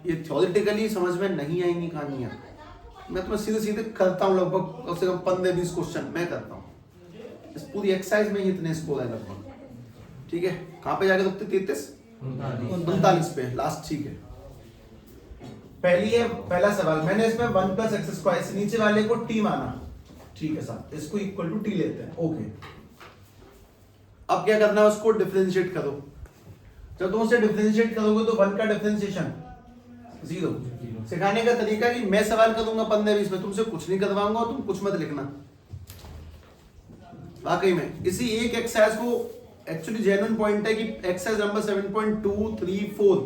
ये थ्योरेटिकली समझ में नहीं आएंगी कहानियाँ। मैं तुम्हें सीधे सीधे करता हूँ, लगभग कम से कम 15-20 क्वेश्चन मैं करता हूँ। इस पूरी एक्सरसाइज में ही इतने स्कोर है लगभग। ठीक है, कहाँ पे जाके रुकते? 33-39 पे लास्ट। ठीक है, पहला सवाल मैंने इसमें 1 + x², इस नीचे वाले को t माना। ठीक है साहब, इसको इक्वल टू t लेते हैं। ओके, अब क्या करना है, उसको डिफरेंशिएट करो। जब तुम उसे डिफरेंशिएट करोगे तो 1 का डिफरेंशिएशन 0। सिखाने का तरीका कि मैं सवाल करूंगा 15-20 में, तुमसे कुछ नहीं करवाऊंगा और तुम कुछ मत लिखना। वाकई में इसी एक एक्सरसाइज को एक्चुअली जेन्युइन पॉइंट है कि एक्सरसाइज नंबर 7.2, 3, 4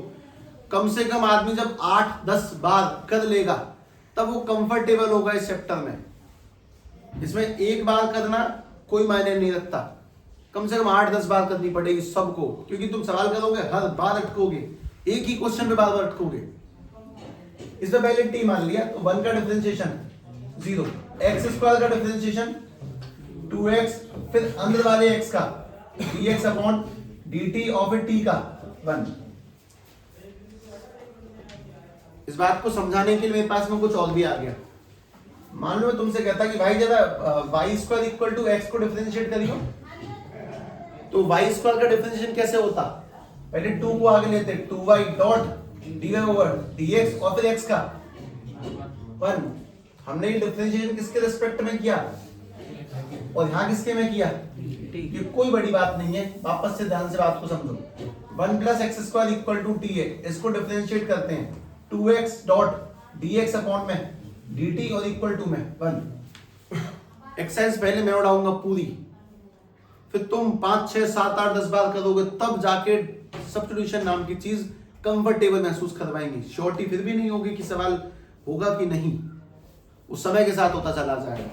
कम से कम आदमी जब 8-10 बार कर लेगा तब वो कंफर्टेबल होगा इस चैप्टर में। इसमें एक बार करना कोई मायने नहीं रखता, कम से कम 8-10 बार करनी पड़ेगी सबको, क्योंकि तुम सवाल करोगे हर बार अटकोगे, एक ही क्वेश्चन पे बार बार अटकोगे। इसमें पहले t मान लिया तो 1 का डिफरेंशिएशन 0, x² का डिफरेंशिएशन 2x, फिर अंदर वाले x का dx/dt और फिर t का 1। इस बात को समझाने के लिए मेरे पास में कुछ और भी आ गया। मान लो मैं तुमसे कहता कि भाई जरा y² इक्वल टू x को डिफरेंशिएट करियो, तो y² का डिफरेंशिएशन कैसे होता? पहले 2 को आगे लेते, 2y डॉट dy/dx और फिर x का 1। हमने ये डिफरेंशिएशन किसके रिस्पेक्ट में किया और यहां किसके में किया? ये कोई बड़ी बात नहीं है, वापस से ध्यान से बात को समझो। 1 + x² इक्वल टू t है, इसको डिफरेंशिएट करते हैं 2x डॉट dx/dt और इक्वल टू में 1। एक्सरसाइज पहले मैं उड़ाऊंगा पूरी, फिर तुम 5, 6, 7, 8, 10 बार करोगे तब जाके सब्स्टिट्यूशन नाम की चीज कंफर्टेबल महसूस करवाएंगी। श्योरिटी फिर भी नहीं होगी कि सवाल होगा कि नहीं, उस समय के साथ होता चला जाएगा।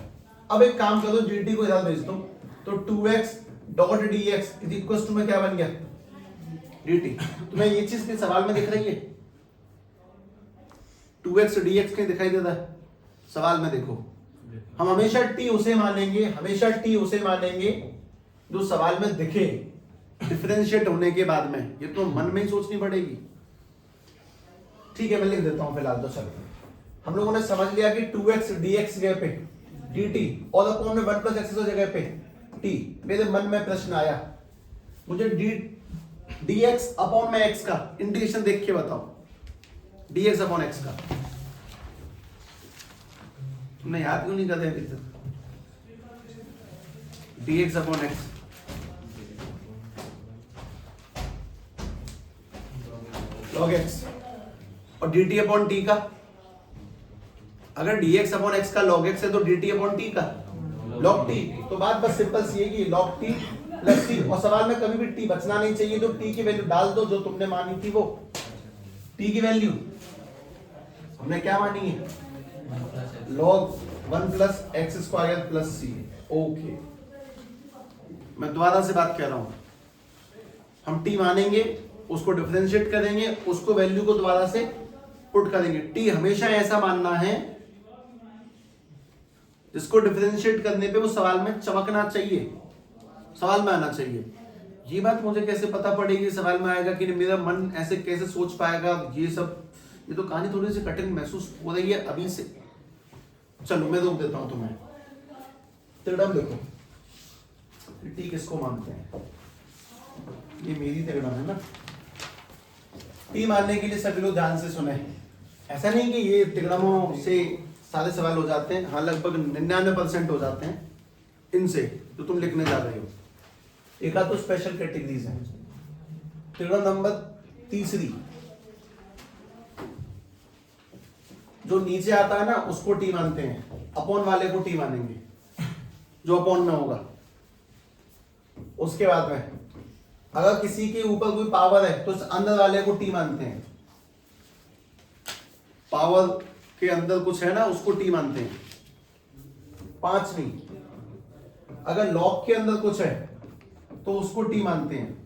अब एक काम करो, dt को इधर भेज दो, तो 2x dot dx is equal to में क्या बन गया? dt। तुम्हें ये चीज के सवाल में दिख रही है? 2x dx कहीं दिखाई देता है? सवाल में देखो। हम हमेशा t उसे मानेंगे जो सवाल में दिखे डिफरेंशिएट होने के बाद में, ये तो मन में ही सोचनी पड़ेगी। ठीक है, मैं लिख देता हूं फिलहाल तो। चलो, हम लोगों ने समझ लिया कि 2x dx जगह पे dt और अपॉन में 1 + x जगह पे t। मेरे मन में प्रश्न आया, मुझे dx अपॉन में x का इंटीग्रेशन देख के बताओ, dx अपॉन x का। तुमने याद क्यों नहीं करते अभी तक? dx upon x log x और dt अपॉन t का। अगर dx अपॉन x का log x है तो dt अपॉन t का log t। तो बात बस सिंपल सी है कि log t प्लस t, और सवाल में कभी भी t बचना नहीं चाहिए, तो t की वैल्यू डाल दो जो तुमने मानी थी। वो t की वैल्यू हमने क्या मानी है? log 1 + x² + c। ओके, मैं दोबारा से बात कर रहा हूं। हम t मानेंगे, उसको डिफरेंशिएट करेंगे, उसको वैल्यू को दोबारा से पुट करेंगे। t हमेशा ऐसा मानना है जिसको डिफरेंशिएट करने पे वो सवाल में चमकना चाहिए, सवाल में आना चाहिए। ये बात मुझे कैसे पता पड़ेगी सवाल में आएगा कि नहीं? मेरा मन ऐसे कैसे सोच पाएगा? ये सब, ये तो कहानी थोड़ी सी कठिन महसूस हो रही है अभी से। चलो मैं रोक देता हूं तुम्हें। त्रिडम देखो, टी किसको मानते हैं? ये मेरी त्रिडम है ना। टी मानने के लिए सभी लोग ध्यान से सुने। ऐसा नहीं कि ये त्रिडमों से सारे सवाल हो जाते हैं, हाँ लगभग 99% हो जाते हैं इनसे जो तुम लिखने जा रहे हो। एक आध तो स्पेशल कैटेगरीज हैं। त्रिडम नंबर 3, जो नीचे आता है ना उसको टी मानते हैं, अपॉन वाले को टी मानेंगे जो अपॉन में होगा। उसके बाद में अगर किसी के ऊपर कोई पावर है तो अंदर वाले को टी मानते हैं। पावर के अंदर कुछ है ना उसको टी मानते हैं। 5वीं, अगर लॉग के अंदर कुछ है तो उसको टी मानते हैं।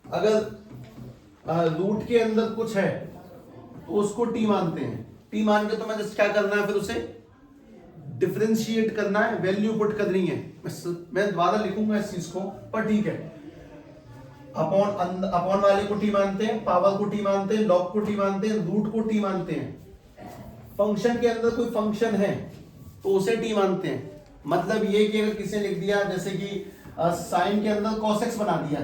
अगर रूट के अंदर कुछ है तो उसको टी मानते हैं। टी मान के तुम्हें क्या करना है? फिर उसे डिफरेंशिएट करना है, वैल्यू पुट करनी है। मैं दोबारा लिखूंगा इस चीज को, पर ठीक है। अपॉन वाले को टी मानते हैं, पावर को टी मानते हैं, लॉग को टी मानते हैं, रूट को टी मानते हैं। फंक्शन के अंदर कोई फंक्शन है तो उसे टी मानते हैं। मतलब ये कि अगर किसी ने लिख दिया जैसे कि साइन के अंदर cos x बना दिया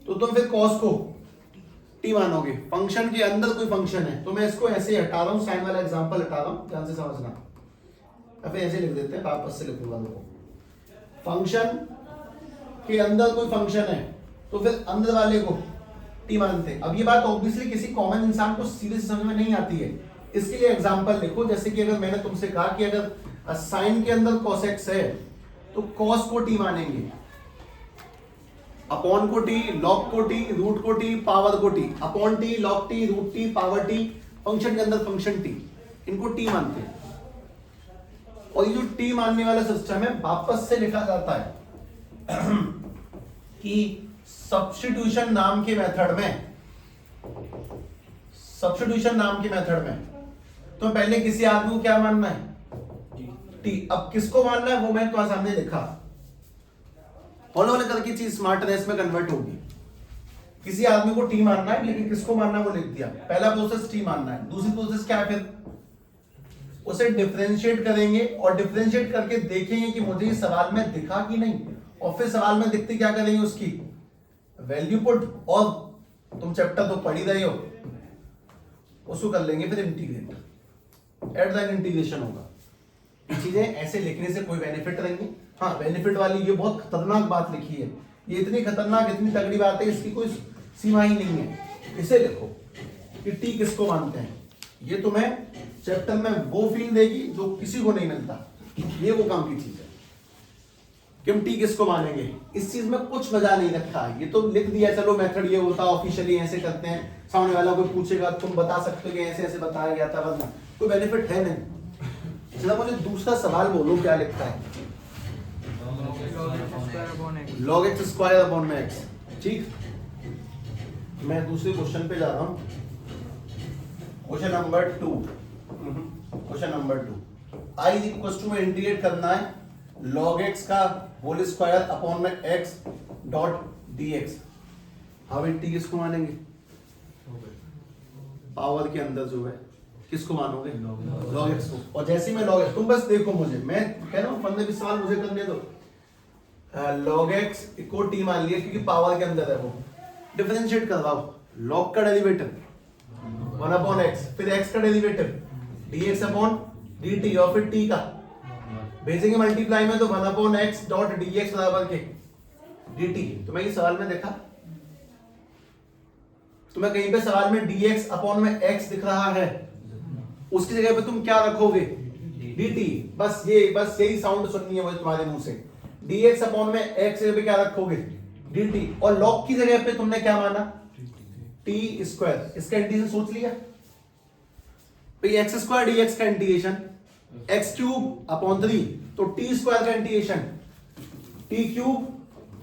तो तुम फिर cos को टी मानोगे। फंक्शन के अंदर कोई फंक्शन है तो मैं इसको ऐसे ही हटा रहा हूं, साइन वाला एग्जांपल हटा रहा हूं, ध्यान से समझना। अब ऐसे लिख देते हैं, वापस से लिखूंगा देखो। फंक्शन के अंदर कोई फंक्शन है तो फिर अंदर वाले को टी मानते हैं। अब ये बात ऑब्वियसली किसी कॉमन इंसान को सीधे से समझ में नहीं आती है, इसके लिए एग्जांपल लिखो। जैसे कि अगर मैंने तुमसे कहा कि अगर साइन के अंदर cos x है तो cos को टी मानेंगे, अपॉन को टी, लॉग को टी, रूट को टी, पावर को t. Upon t, log t, root t, power t, function के अंदर फंक्शन टी, इनको टी मानते हैं। और ये जो टी मानने वाला सिस्टम है वापस से लिखा जाता है कि सब्स्टिट्यूशन नाम के मेथड में तो पहले किसी आदमी को क्या मानना है? टी। अब किसको मानना है वो मैं तुम्हारे सामने लिखा। होने करके चीज स्मार्टनेस में कन्वर्ट होगी। किसी आदमी को टी मानना है लेकिन किसको मानना है वो लिख दिया। पहला प्रोसेस टी मानना है, दूसरी प्रोसेस क्या है? फिर उसे डिफरेंशिएट करेंगे और डिफरेंशिएट करके देखेंगे कि मुझे सवाल में दिखा कि नहीं, और फिर सवाल में दिखती क्या करेंगे उसकी वैल्यू पुट। और तुम चैप्टर तो पढ़ ही रहे हो, उसको कर लेंगे फिर इंटीग्रेट, एट द इंटीग्रेशन होगा। ये चीजें ऐसे लिखने से कोई बेनिफिट नहीं है। हाँ, बेनिफिट वाली ये बहुत खतरनाक बात लिखी है, ये इतनी खतरनाक इतनी तगड़ी बात है, इसकी कोई सीमा ही नहीं है। इसे लिखो कि टी किसको मानते हैं, ये तुम्हें चैप्टर में वो फील देगी जो किसी को नहीं मिलता। ये वो काम की चीज है कि हम टी किसको मानेंगे। इस चीज में कुछ मजा नहीं रखा है, ये तो लिख दिया चलो मेथड ये होता है, ऑफिशियली ऐसे करते हैं, सामने वाला कोई पूछेगा तुम बता सकते हो कि ऐसे ऐसे बताया गया था, वरना कोई बेनिफिट है नहीं। चलो मुझे दूसरा सवाल बोलो क्या लिखता है? log x स्क्वायर अपॉन में x। ठीक, मैं दूसरे क्वेश्चन पे जा रहा हूं। Question number 2 i equal to में इंटीग्रेट करना है log x का होल स्क्वायर अपॉन में x डॉट dx। अब टी किसको मानेंगे? पावर के अंदर जो है किसको मानोगे? log x को। और जैसे मैं log x, तुम बस देखो मुझे, मैं कह रहा हूँ 15-20 सवाल मुझे करने दो। log x को टी मान लिया क्योंकि पावर के अंदर है, वो डिफरेंशिएट करवाओ। log का डेरिवेटिव 1 अपॉन x, फिर x का डेरिवेटिव dx अपॉन dt, और फिर t का भेजेंगे मल्टीप्लाई में तो 1 अपॉन x डॉट dx बराबर के dt। तो मैं ये सवाल में देखा, तुम्हें कहीं पे सवाल में dx अपॉन में x दिख रहा है, उसकी जगह पे तुम क्या रखोगे? dt। बस यही साउंड सुननी है मुझे तुम्हारे मुंह से। dx अपॉन में x जगह पे क्या रखोगे? dt। और log की जगह पे तुमने क्या माना? t square. इसका इंटीग्रेशन सोच लिया भाई, x स्क्वायर dx का इंटीग्रेशन x क्यूब अपॉन 3, तो t स्क्वायर का इंटीग्रेशन t क्यूब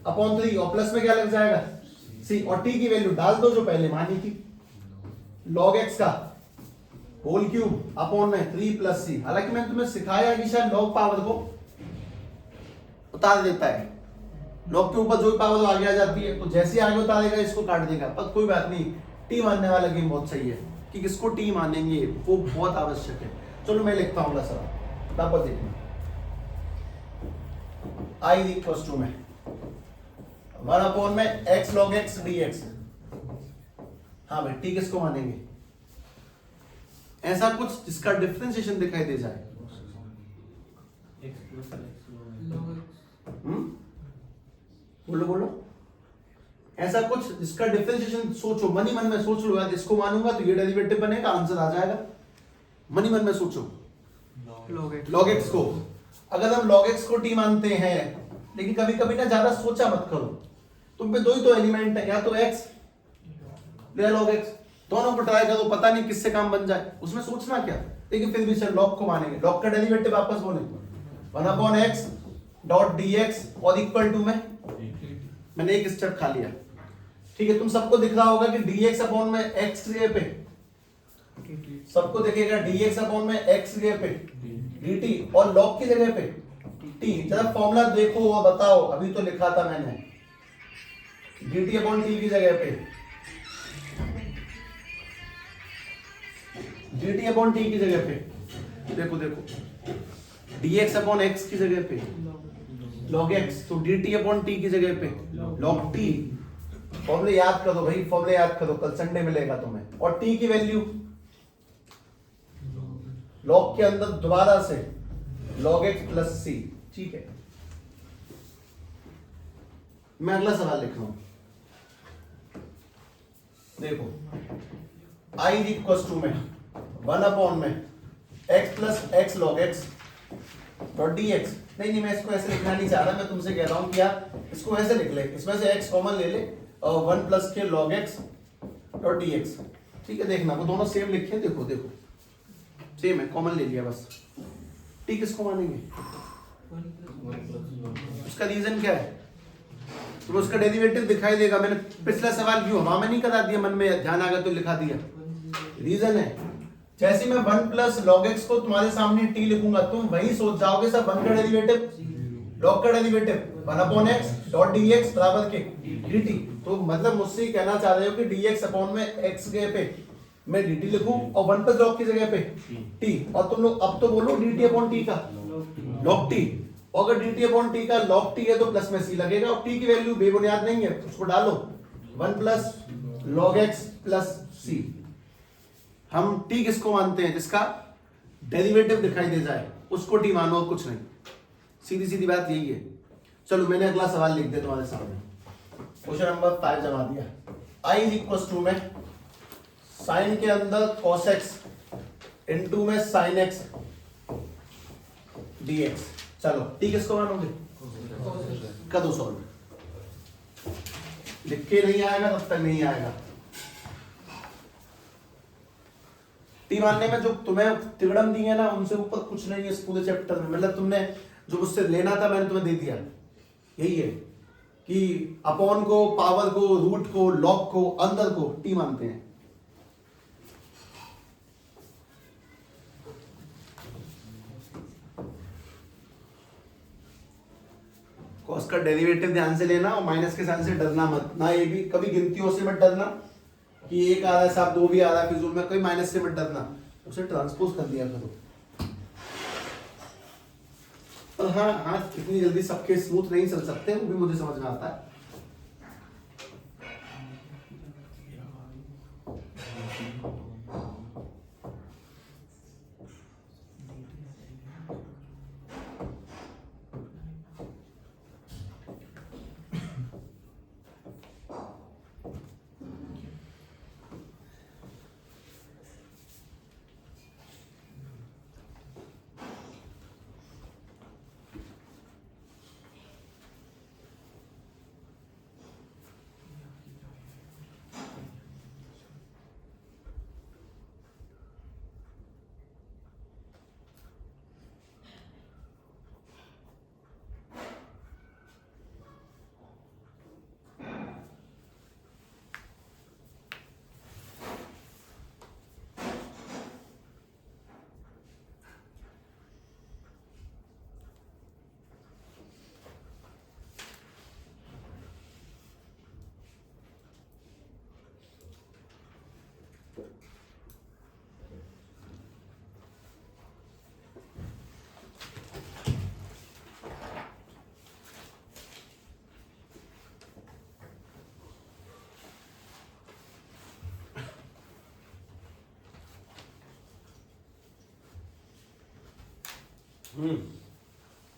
अपॉन 3, और प्लस में क्या लग जाएगा? c, और t की वैल्यू डाल दो जो पहले मानी थी, log x का होल क्यूब अपॉन में 3 प्लस c। हालांकि मैंने तुम्हें सिखाया कि शायद log पावर को उतार देता है, log के ऊपर जो भी पावर आगे आ जाती है तो जैसे आगे उतारेगा इसको काट देगा, पर कोई बात नहीं, टी मानने वाला गेम बहुत सही है कि किसको टी मानेंगे वो बहुत आवश्यक है। चलो मैं लिखता हूँ सर, वापस देखना। i इक्वल टू में 1 अपॉन में x log x dx। हाँ भाई, टी किसको मानेंगे? ऐसा कुछ जिसका डिफरेंशिएशन दिखाई दे जाए। बोलो ऐसा कुछ जिसका डिफरेंशिएशन सोचो, मन ही मन में सोच लो यार, इसको मानूंगा तो ये डेरिवेटिव बनेगा, आंसर आ जाएगा। मन ही मन में सोचो log x को। अगर हम log x को t मानते हैं, लेकिन कभी कभी ना ज्यादा सोचा मत करो, तुम पे दो ही तो एलिमेंट है, या तो x या log x, दोनों को ट्राई करो, पता नहीं किससे काम बन जाए, उसमें सोचना क्या। लेकिन फिर भी सर log को मानेंगे। log का डेरिवेटिव वापस बोले 1 अपॉन x डॉट dx और इक्वल टू में मैंने एक स्टेप खा लिया। ठीक है, तुम सबको दिख रहा होगा कि dx अपॉन में x की जगह पे, सबको दिखेगा dx अपॉन में x की जगह पे dt, और log की जगह पे t। जरा फॉर्मूला देखो और बताओ, अभी तो लिखा था मैंने, dt अपॉन टी की जगह पे dt अपॉन टी की जगह पे देखो dx अपॉन x की जगह पे log x, तो dt अपॉन टी की जगह पे log t। फॉर्मूले याद करो भाई, फॉर्मूले याद करो, कल संडे मिलेगा तुम्हें। और t की वैल्यू log के अंदर दोबारा से log x प्लस c। ठीक है, मैं अगला सवाल लिख रहा हूं। देखो i इक्वल टू में 1 अपॉन में x plus x log x dot dx। नहीं, मैं इसको ऐसे लिखना नहीं चाह रहा, मैं तुमसे कह रहा हूं कि यार इसको ऐसे लिख ले, इसमें से x कॉमन ले ले और 1 प्लस के log x डॉट dx। ठीक है, देखना वो दोनों सेम लिखे, देखो सेम है, कॉमन ले लिया बस। t किसको मानेंगे? उसका रीजन क्या है? तो उसका डेरिवेटिव दिखाई देगा। मैंने पिछला सवाल क्यों हवा में नहीं करा दिया, मन में ध्यान आ गया तो लिखा दिया। रीजन है, जैसे मैं 1 प्लस log x को तुम्हारे सामने t लिखूंगा, तुम वही सोच जाओगे सर 1 का डेरिवेटिव log का derivative 1 upon x dot dx बराबर के dt। तो मतलब मुझसे ही कहना चाह रहे हो कि dx अपॉन में x के पे मैं dt लिखूं और 1 प्लस log की जगह पे t, और तुम लोग अब तो बोलो dt अपॉन t का log t। और अगर dt अपॉन t का log t है तो प्लस में c लगेगा, और t की वैल्यू बेबुनियाद नहीं है, उसको डालो 1 plus log x plus c। हम t किसको मानते हैं? जिसका डेरिवेटिव दिखाई दे जाए उसको t मानो, और कुछ नहीं। सीधी बात यही है। चलो मैंने अगला सवाल लिख दिया तुम्हारे सामने, क्वेश्चन नंबर 5 जमा दिया। i इक्वल टू में साइन के अंदर cos x इनटू में sin x dx। चलो t किसको मानोगे? कर दो सॉल्व, लिख के नहीं आएगा तब तक नहीं आएगा। टी मानने में जो तुम्हें तिगड़म दी है ना, उनसे ऊपर कुछ नहीं है इस पूरे चैप्टर में। मतलब तुमने जो मुझसे लेना था मैंने तुम्हें दे दिया। यही है कि अपॉन को, पावर को, रूट को, लॉग को, अंदर को टी मानते हैं। कॉस का डेरिवेटिव ध्यान से लेना और माइनस के साइन से डरना मत ना। ये भी कभी गिनतियों से मत डरना कि एक आ रहा है साहब, दो भी आ रहा है फिजूल में, कोई माइनस से मत डरना, उसे ट्रांसपोज कर दिया करो। और हाँ, इतनी जल्दी सबके स्मूथ नहीं चल सकते, वो भी मुझे समझ में आता है।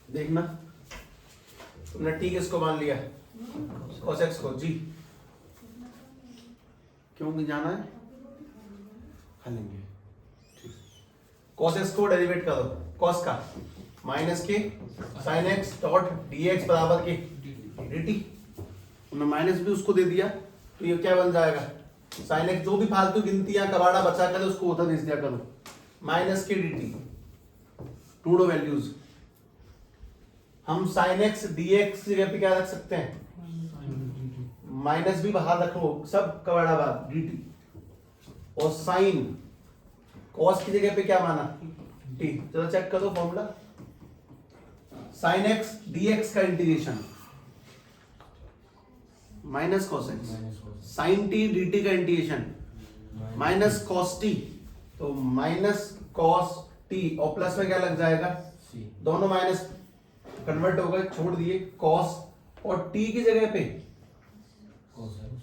देखना तुमने टी किसको मान लिया? cos x को। जी क्यों नहीं जाना है? खा लेंगे। cos x को डेरिवेट करो, cos का माइनस के sin x डॉट dx बराबर के dt। मैं माइनस भी उसको दे दिया तो ये क्या बन जाएगा? sin x, जो भी फालतू गिनतियां कबाड़ा बचा कर उसको उधर भेज दिया करो, माइनस के dt। ढूंढो वैल्यूज। हम sin x dx की जगह पे क्या रख सकते हैं? माइनस भी बाहर रखो, सब कबाड़ा बात dt। और sin cos की जगह पे क्या माना? t। चलो चेक करो फॉर्मूला। sin x dx का integration minus cos x, sine t d t का इंटीग्रेशन माइनस कॉस टी, तो माइनस कॉस टी और प्लस में क्या लग जाएगा, दोनों माइनस कन्वर्ट हो गए, छोड़ दिए कॉस, और टी की जगह पे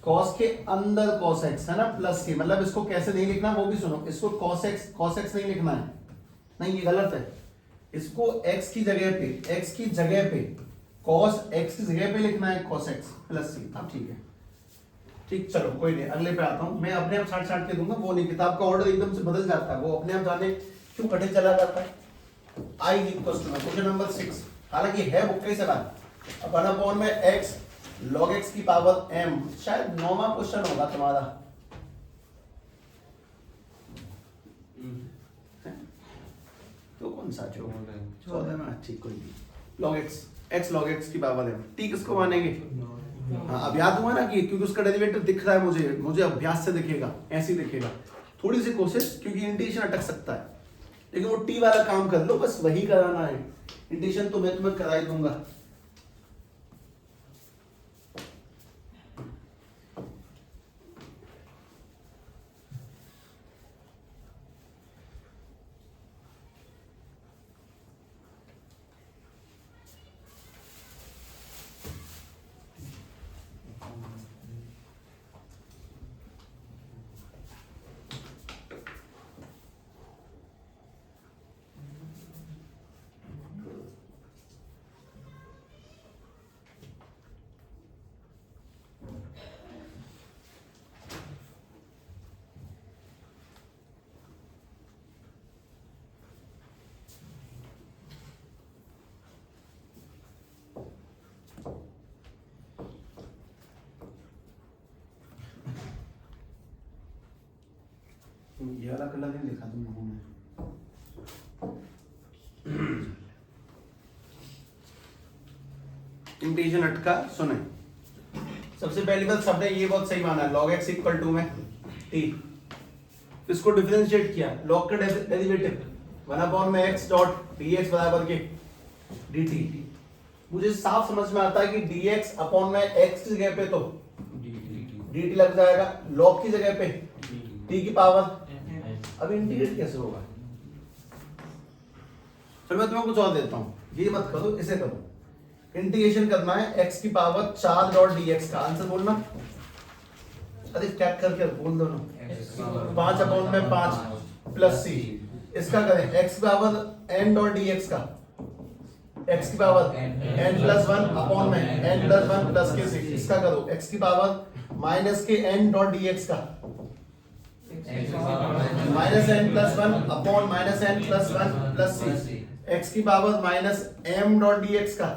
कॉस के अंदर कॉस एक्स है ना, प्लस के, मतलब इसको कैसे नहीं लिखना वो भी सुनो, इसको कॉस एक्स नहीं लिखना है, नहीं ये गलत है, इसको x की जगह पे cos x की जगह पे लिखना है, cos x प्लस सी। अब ठीक है, ठीक, चलो कोई नहीं, अगले पे आता हूं मैं, अपने आप छाट के दूंगा, वो नहीं, किताब का ऑर्डर एकदम से बदल जाता है, वो अपने आप जाने क्यों कठिन चला जाता है। I equals to question number 6, हालांकि है बुक का ही सवाल, अब 1 में x log x की पावर m, शायद 9वां क्वेश्चन होगा तुम्हारा, तो कौन सा 14 में, ठीक, कोई नहीं, log x log x की पावर m, t किसको मानेंगे, हाँ अब याद हुआ ना कि क्योंकि उसका डेरिवेटिव दिख रहा है मुझे अभ्यास से दिखेगा, ऐसे ही दिखेगा, थोड़ी सी कोशिश, क्योंकि इंटीग्रेशन अटक सकता है, लेकिन वो टी वाला काम कर लो, बस वही कराना है, इंटीग्रेशन तो मैं तुम्हें करा ही दूंगा। ये वाला कलर नहीं लिखा तुम लोगों ने, इंटीग्रेशन अटका, सुने, सबसे पहली बात सबने ये बहुत सही माना, log x इक्वल टू में t, इसको डिफरेंशिएट किया, log का डेरिवेटिव 1 में x डॉट dx बराबर के dt, मुझे साफ समझ में आता है कि dx अपॉन में x की जगह पे तो dt लग जाएगा, log की जगह पे t की पावर, अब इंटीग्रेट कैसे होगा, चलो मैं तुम्हें कुछ और देता हूं, ये मत करो, इसे करो, इंटीग्रेशन करना है x की पावर 4 डॉट dx का, आंसर बोलना, अरे क्या करके बोल दो ना, 5 अपॉन में 5 प्लस c, इसका करें x की पावर n डॉट dx का, x की पावर n प्लस 1 अपॉन में n प्लस 1 प्लस के c, इसका करो x की पावर माइनस के n डॉट dx का, minus n plus 1 upon minus n plus 1 plus c, x की power minus m dot dx का,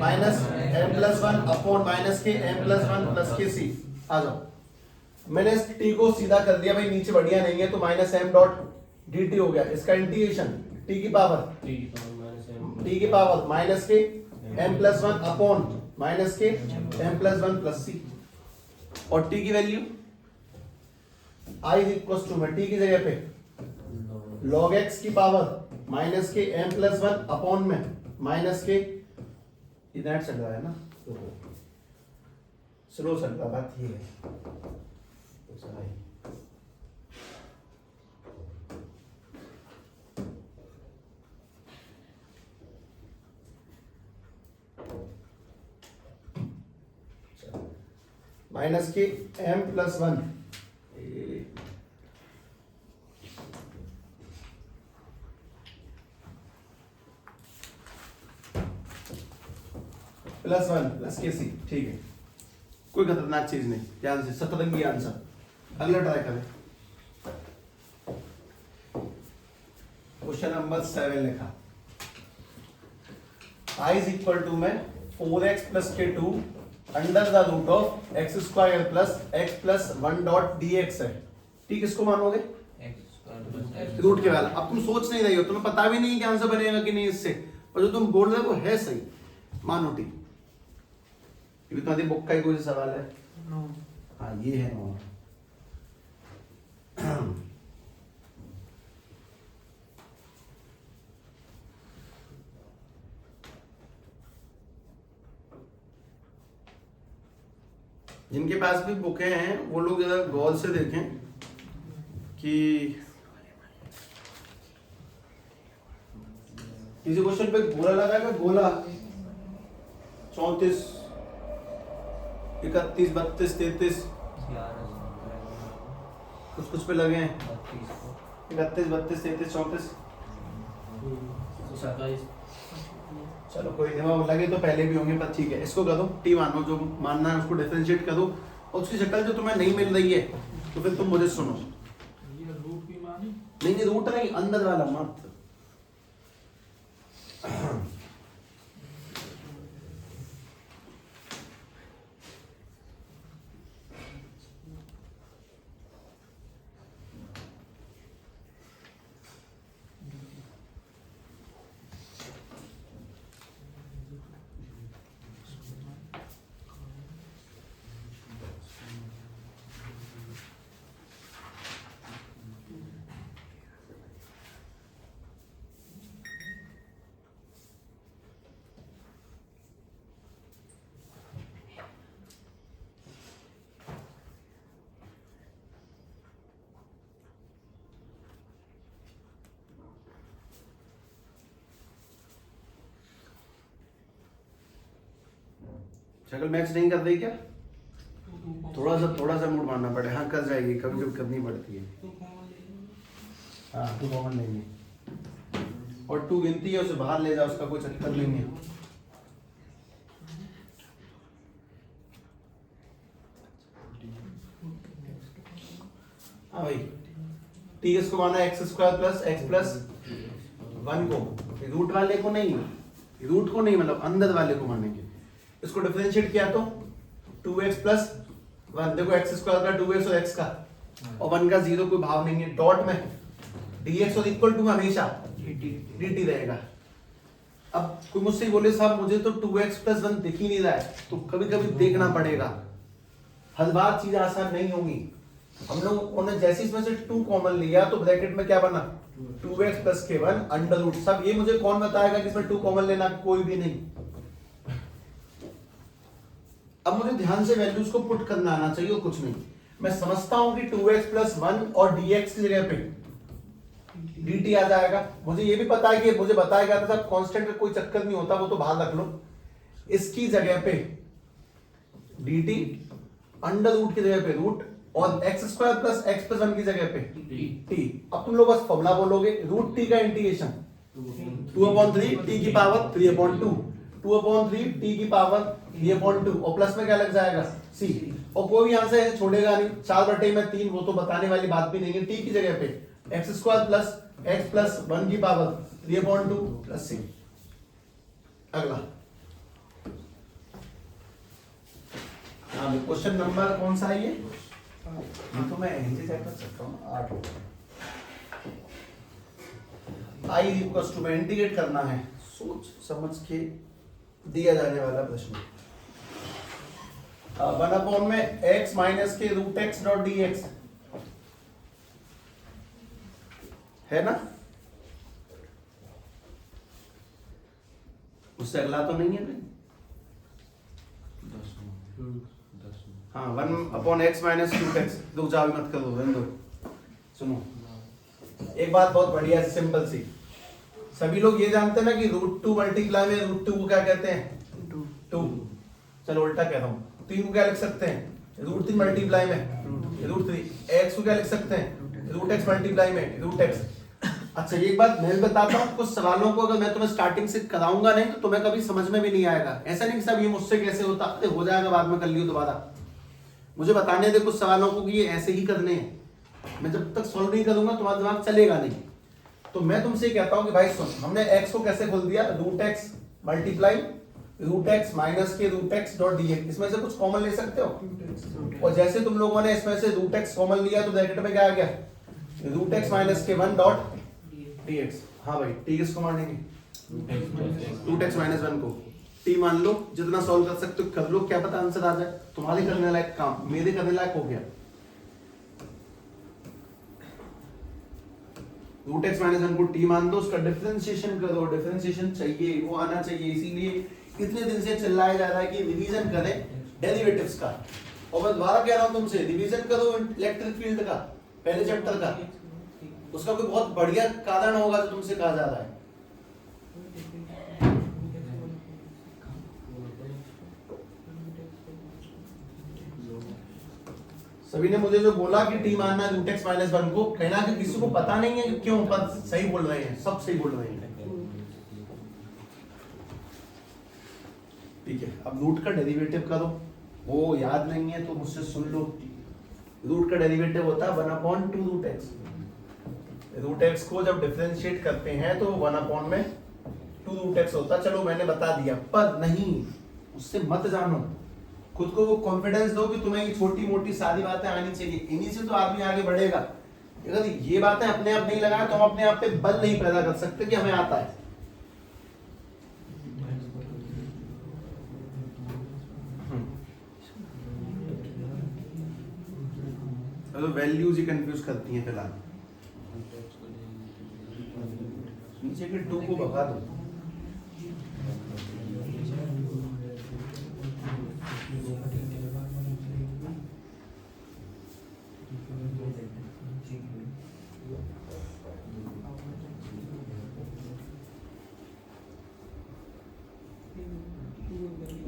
minus m plus 1 upon minus के m प्लस 1 प्लस के c, आ जाओ, मैंने इस t को सीधा कर दिया भाई, नीचे बढ़िया नहीं है, तो माइनस m डॉट dt हो गया, इसका इंटीग्रेशन t की पावर माइनस के m प्लस 1 अपॉन माइनस के m प्लस 1 प्लस c, और t की वैल्यू i इक्वल्स टू में t की जगह पे log x की पावर माइनस के m प्लस 1 अपॉन में माइनस के, इधर चल रहा है ना, स्लो चल रहा, बात ये है, माइनस के m प्लस 1 प्लस 1 प्लस के सी, ठीक है, कोई खतरनाक चीज नहीं, ध्यान से, सतरंगी आंसर, अगला ट्राई करें, क्वेश्चन नंबर 7 लिखा, i इज इक्वल टू में 4x प्लस के 2 under the root of x square plus x plus 1 dot dx है, ठीक, इसको मानोगे रूट के वाला, अब तुम सोच नहीं रही हो, तुम्हें पता भी नहीं कि आंसर बनेगा कि नहीं इससे, और जो तुम बोल रहे हो वो है सही, मानो ठीक, क्योंकि तुम्हारी बुक का ही कोई सवाल है, हाँ ये है नो, जिनके पास भी बुकें हैं वो लोग जरा गौर से देखें कि किसी क्वेश्चन पे गोला लगाएगा, गोला 34 31 32 33 कुछ पे लगे हैं 31 32 33 34 चलो कोई नहीं, लगे तो पहले भी होंगे पर ठीक है, इसको कर दो टी मानो, जो मानना है उसको डिफरेंशिएट कर दो और उसकी शक्ल जो तुम्हें नहीं मिल रही है तो फिर तुम मुझे सुनो। ये रूट भी मानी नहीं रूट नहीं, अंदर वाला मत। शक्ल मैच नहीं कर रही क्या? थोड़ा सा मूड मारना पड़े। हाँ कर जाएगी, कभी कभी करनी पड़ती है। हाँ 2 कॉमन लेंगे और 2 गिनती है, उसे बाहर ले जाओ, उसका कोई चक्कर नहीं है। हाँ भाई टी इसको माना x² प्लस x प्लस 1 को, रूट वाले को नहीं, रूट को नहीं मतलब अंदर वाले को मानेंगे। इसको डिफरेंशिएट किया तो 2x प्लस 1, देखो x² का 2x और x का और 1 का 0 कोई भाव नहीं है, डॉट में dx और इक्वल टू हमेशा dt रहेगा। अब कोई मुझसे बोले साहब मुझे तो 2x प्लस 1 दिख ही नहीं रहा है, तो कभी कभी देखना पड़ेगा, हर बार चीज आसान नहीं होगी। हम लोगों ने जैसे इसमें से 2 कॉमन लिया तो ब्रैकेट में क्या बना 2x plus k1 under root. सब ये मुझे कौन बताएगा कि इसमें 2 कॉमन लेना? कोई भी नहीं। अब मुझे ध्यान से वैल्यूज को पुट करना आना चाहिए और कुछ नहीं। मैं समझता हूं कि 2x प्लस 1 और dx की जगह पे dt आ जाएगा। मुझे ये भी पता है कि मुझे बताया गया था साहब कांस्टेंट का कोई चक्कर नहीं होता, वो तो बाहर रख लो। इसकी जगह पे dt, अंडर रूट की जगह पे रूट और x² प्लस x प्लस 1 की जगह पे t। अब तुम लोग बस फॉर्मूला बोलोगे, रूट t का इंटीग्रेशन 2/3 t की पावर 3/2, 2/3 t की पावर 3/2 और प्लस में क्या लग जाएगा c। और कोई यहां से छोड़ेगा नहीं, 4/3 वो तो बताने वाली बात भी नहीं है। t की जगह पे x² प्लस x प्लस 1 की पावर 3/2 प्लस c। अगला क्वेश्चन नंबर कौन सा है ये तो मैं यहीं चेक कर सकता हूँ। 8 आई इक्वल्स टू में इंटीग्रेट करना है, सोच समझ के दिया जाने वाला प्रश्न। 1 में x माइनस के root x dot d x है ना, उससे अगला तो नहीं है भाई। हाँ 1/x माइनस रूट एक्स, रुक जाओ मत करो, रहने दो। सुनो एक बात बहुत बढ़िया है, सिंपल सी। सभी लोग ये जानते हैं ना कि √2 मल्टीप्लाई में √2 को क्या कहते हैं 2। चलो उल्टा कह रहा हूँ, 3 को क्या लिख सकते हैं √3 मल्टीप्लाई में √3। x को क्या लिख सकते हैं √x मल्टीप्लाई में √x। अच्छा एक बात मैं बताता हूँ, कुछ सवालों को अगर मैं तुम्हें स्टार्टिंग से कराऊंगा नहीं तो तुम्हें कभी समझ में भी नहीं आएगा। ऐसा नहीं कि साहब ये मुझसे कैसे होता, अरे हो जाएगा बाद में, कर लियो दोबारा। मुझे बताने दे कुछ सवालों को कि ये ऐसे ही करने हैं। मैं जब तक सॉल्व नहीं करूंगा तुम्हारा दिमाग चलेगा नहीं। तो मैं तुमसे कहता हूं कि भाई सुन, हमने x को कैसे खोल दिया √x मल्टीप्लाई √x माइनस के √x डॉट dx। इसमें से कुछ कॉमन ले सकते हो, और जैसे तुम लोगों ने इसमें से √x कॉमन लिया तो ब्रैकेट में क्या आ गया √x माइनस के 1 डॉट dx। हाँ भाई dx को मानेंगे √x माइनस 1 को t मान लो, जितना सॉल्व कर सकते हो कर लो, क्या पता आंसर आ जाए। तुम्हारे करने लायक काम मेरे करने लायक हो गया। √x माइनस 1 को t मान दो, उसका डिफरेंशिएशन करो, डिफरेंशिएशन चाहिए वो आना चाहिए। इसीलिए इतने दिन से चिल्लाया जा रहा है कि रिवीजन करें डेरिवेटिव्स का, और मैं दोबारा कह रहा हूँ तुमसे, रिवीजन करो इलेक्ट्रिक फील्ड का पहले चैप्टर का, उसका कोई बहुत बढ़िया कारण होगा जो तुमसे कहा जा रहा है। सभी ने मुझे जो बोला कि टी मानना रूट एक्स माइनस वन को, कहना कि किसी को पता नहीं है कि क्यों, पर सही बोल रहे हैं, सब सही बोल रहे हैं। ठीक है, अब रूट का डेरिवेटिव करो, वो याद नहीं है तो मुझसे सुन लो। रूट का डेरिवेटिव होता है 1/2 रूट एक्स। रूट एक्स को जब डिफरेंशिएट करते हैं तो 1/2 में 2 रूट एक्स होता है। चलो मैंने बता दिया, पर नहीं, उससे मत जानो, खुद को वो कॉन्फिडेंस दो कि तुम्हें ये छोटी मोटी सारी बातें आनी चाहिए, इन्हीं से तो आदमी आगे बढ़ेगा। अगर ये बातें अपने आप नहीं लगाए तो हम अपने आप पे बल नहीं पैदा कर सकते कि हमें आता है। तो वैल्यूज ही कंफ्यूज करती हैं फिलहाल। नीचे के 2 को भगा दो।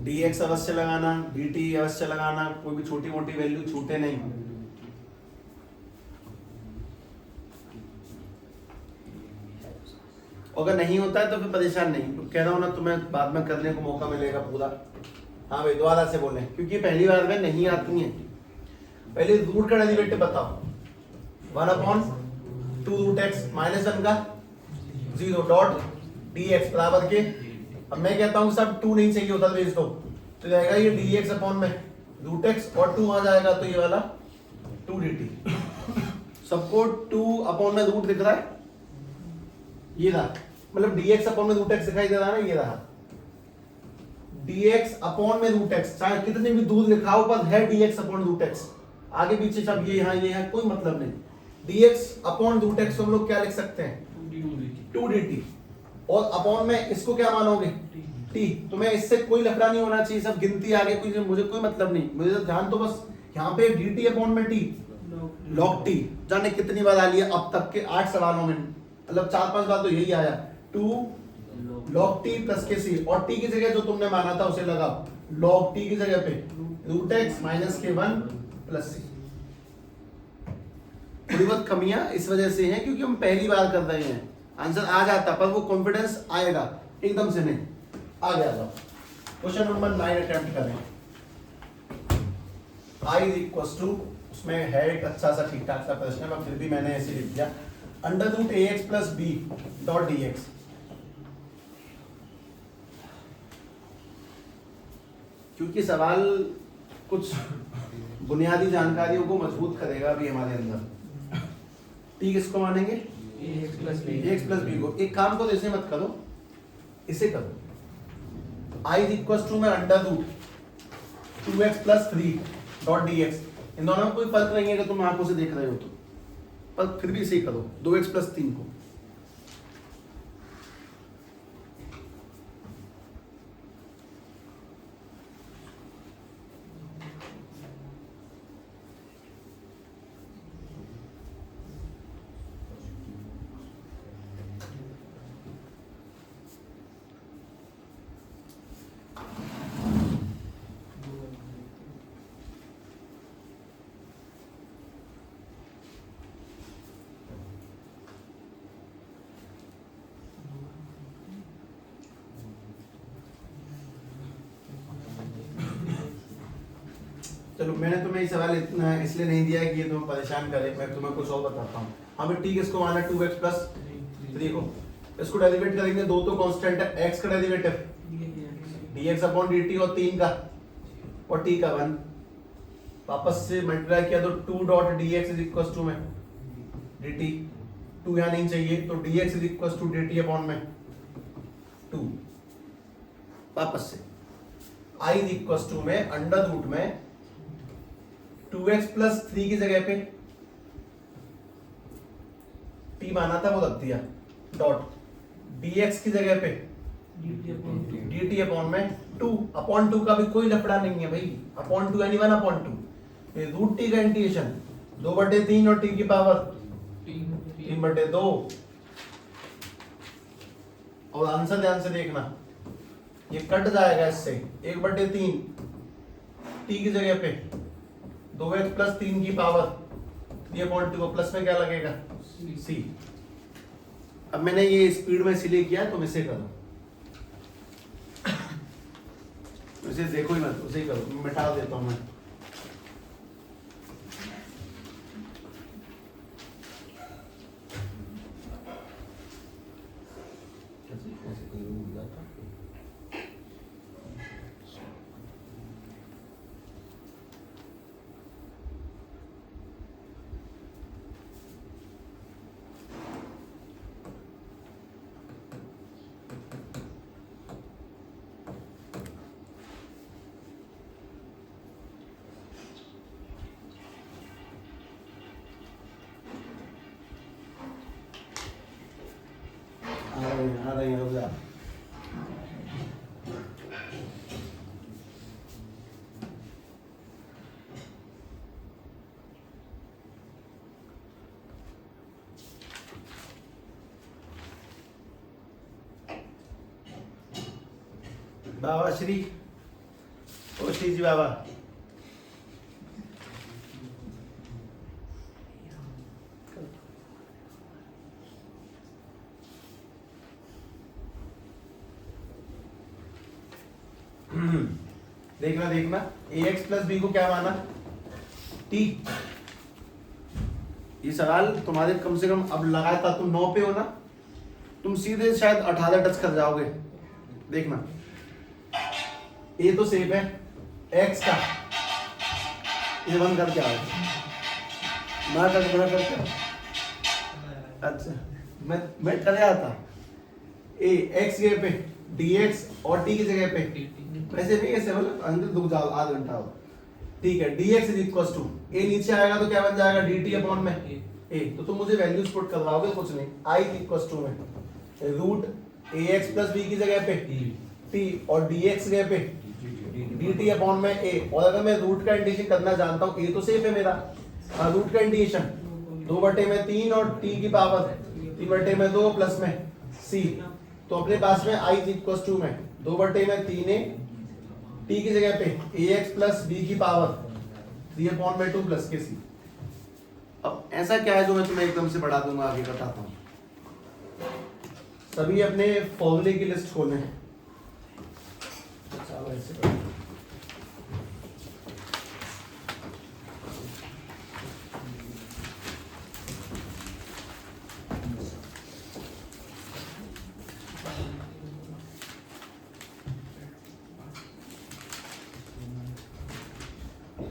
dx अवश्य लगाना, dt अवश्य लगाना, कोई भी छोटी मोटी वैल्यू छूटे नहीं। अगर नहीं होता है तो फिर परेशान नहीं, तो कह रहा हूं ना, तुम्हें बाद में करने को मौका मिलेगा पूरा। हाँ भाई दोबारा से बोलें, क्योंकि पहली बार में नहीं आती है। पहले रूट का डेरिवेटिव बताओ, 1/2 रूट एक्स माइनस 1 का 0 डॉट dx बराबर के, अब मैं कहता हूँ सब 2 नहीं चाहिए होता भेज दो, तो जाएगा ये dx अपॉन में रूट एक्स और 2 आ जाएगा, तो ये वाला 2 dt। सबको 2 अपॉन में रूट दिख रहा है, ये रहा, मतलब dx अपॉन में रूट एक्स दिखाई दे रहा है ना, ये रहा dx अपॉन में रूट एक्स, चाहे कितने भी दूर लिखा हो पर है dx अपॉन रूट एक्स, आगे पीछे सब ये यहाँ ये है, कोई मतलब नहीं। dx अपॉन रूट एक्स हम लोग क्या लिख सकते हैं, 2 dt, और अपॉन में इसको क्या मानोगे, t। तुम्हें इससे कोई लफड़ा नहीं होना चाहिए, सब गिनती आगे कोई, मुझे कोई मतलब नहीं, मुझे तो ध्यान तो बस यहाँ पे dt अपॉन में t log t, जाने कितनी बार आ लिया अब तक के 8 सवालों में, मतलब 4-5 बार तो यही आया, 2 log t प्लस के c, और t की जगह जो तुमने माना था उसे लगाओ, log t की जगह पे रूट एक्स माइनस के 1 प्लस c। थोड़ी बहुत कमियां इस वजह से हैं क्योंकि हम पहली बार कर रहे हैं, आंसर आ जाता पर वो कॉन्फिडेंस आएगा एकदम से नहीं। आगे आ जाओ, क्वेश्चन नंबर 9 अटेम्प्ट करें। i इज इक्वल टू, उसमें है एक अच्छा सा ठीक ठाक सा प्रश्न है, फिर भी मैंने ऐसे लिख दिया, under root ax plus b dot dx। क्योंकि सवाल कुछ बुनियादी जानकारियों को मजबूत करेगा अभी हमारे अंदर। t किसको मानेंगे, ax प्लस b को। एक काम को ऐसे मत करो, इसे करो, i इज इक्वल टू में under root 2x plus 3 dot dx। इन दोनों में कोई फर्क नहीं है अगर तुम आंखों से देख रहे हो तो, पर फिर भी इसे करो 2x प्लस 3 को। चलो मैंने तुम्हें ये सवाल इतना इसलिए नहीं दिया है कि ये तुम्हें परेशान करे, मैं तुम्हें कुछ और बताता हूँ। हमें t किसको माना, 2x प्लस 3 को, इसको डेरिवेट करेंगे, दो तो कांस्टेंट है, x का डेरिवेटिव dx अपॉन dt और 3 का और t का 1, वापस से मल्टीप्लाई किया तो 2 dot dx is equal to में dt, 2 यहाँ नहीं चाहिए तो dx is equal to dt upon में 2, वापस से i इज इक्वल टू में अंडर रूट में 2x प्लस 3 की जगह पे t माना था वो रख दिया, डॉट dx की जगह पे dt अपॉन में 2 अपॉन 2 का भी कोई लफड़ा नहीं है भाई, अपॉन 2 यानी 1/2, ये रूट टी का इंटीग्रेशन 2/3 और टी की पावर 3/2। और आंसर ध्यान से देखना, ये कट जाएगा इससे 1/3 टी की जगह पे 2x प्लस 3 की पावर 3/2 प्लस में क्या लगेगा c। अब मैंने ये स्पीड में इसलिए किया, तुम इसे करो, इसे देखो ही मत, उसे ही करो, मिटा देता हूं मैं। आ रही है, रुक जा। बाबा श्री, ओ श्री जी बाबा, देखना देखना, ax प्लस बी को क्या माना t। ये सवाल तुम्हारे कम से कम अब लगाया था, तुम 9 पे हो ना, तुम सीधे शायद 18 टच कर जाओगे। देखना ये तो सेफ है x का, ये बंद करके आओ, ना करके आओ। अच्छा मैं कर रहा था ए x जगह पे dx और t की जगह पे, वैसे नहीं ऐसे मतलब अंदर दुख जाओ, आधा घंटा हो, ठीक है। dx is equal to a नीचे आएगा तो क्या बन जाएगा dt अपॉन में a, तो तुम मुझे वैल्यूज पुट करवाओगे, कुछ नहीं, i इज इक्वल टू में रूट ax प्लस b की जगह पे t और dx जगह पे dt अपॉन में a। और अगर मैं रूट का इंटीग्रेशन करना जानता हूँ, a तो सेफ है मेरा, रूट का इंटीग्रेशन 2/3 और t की पावर 3/2 प्लस में c, तो अपने पास में i इज इक्वल टू में 2/3a t की जगह पे ax प्लस b की पावर 3/2 प्लस के c। अब ऐसा क्या है जो मैं तुम्हें एकदम से बढ़ा दूंगा, आगे बताता हूँ। सभी अपने फॉर्मूले की लिस्ट खोलें।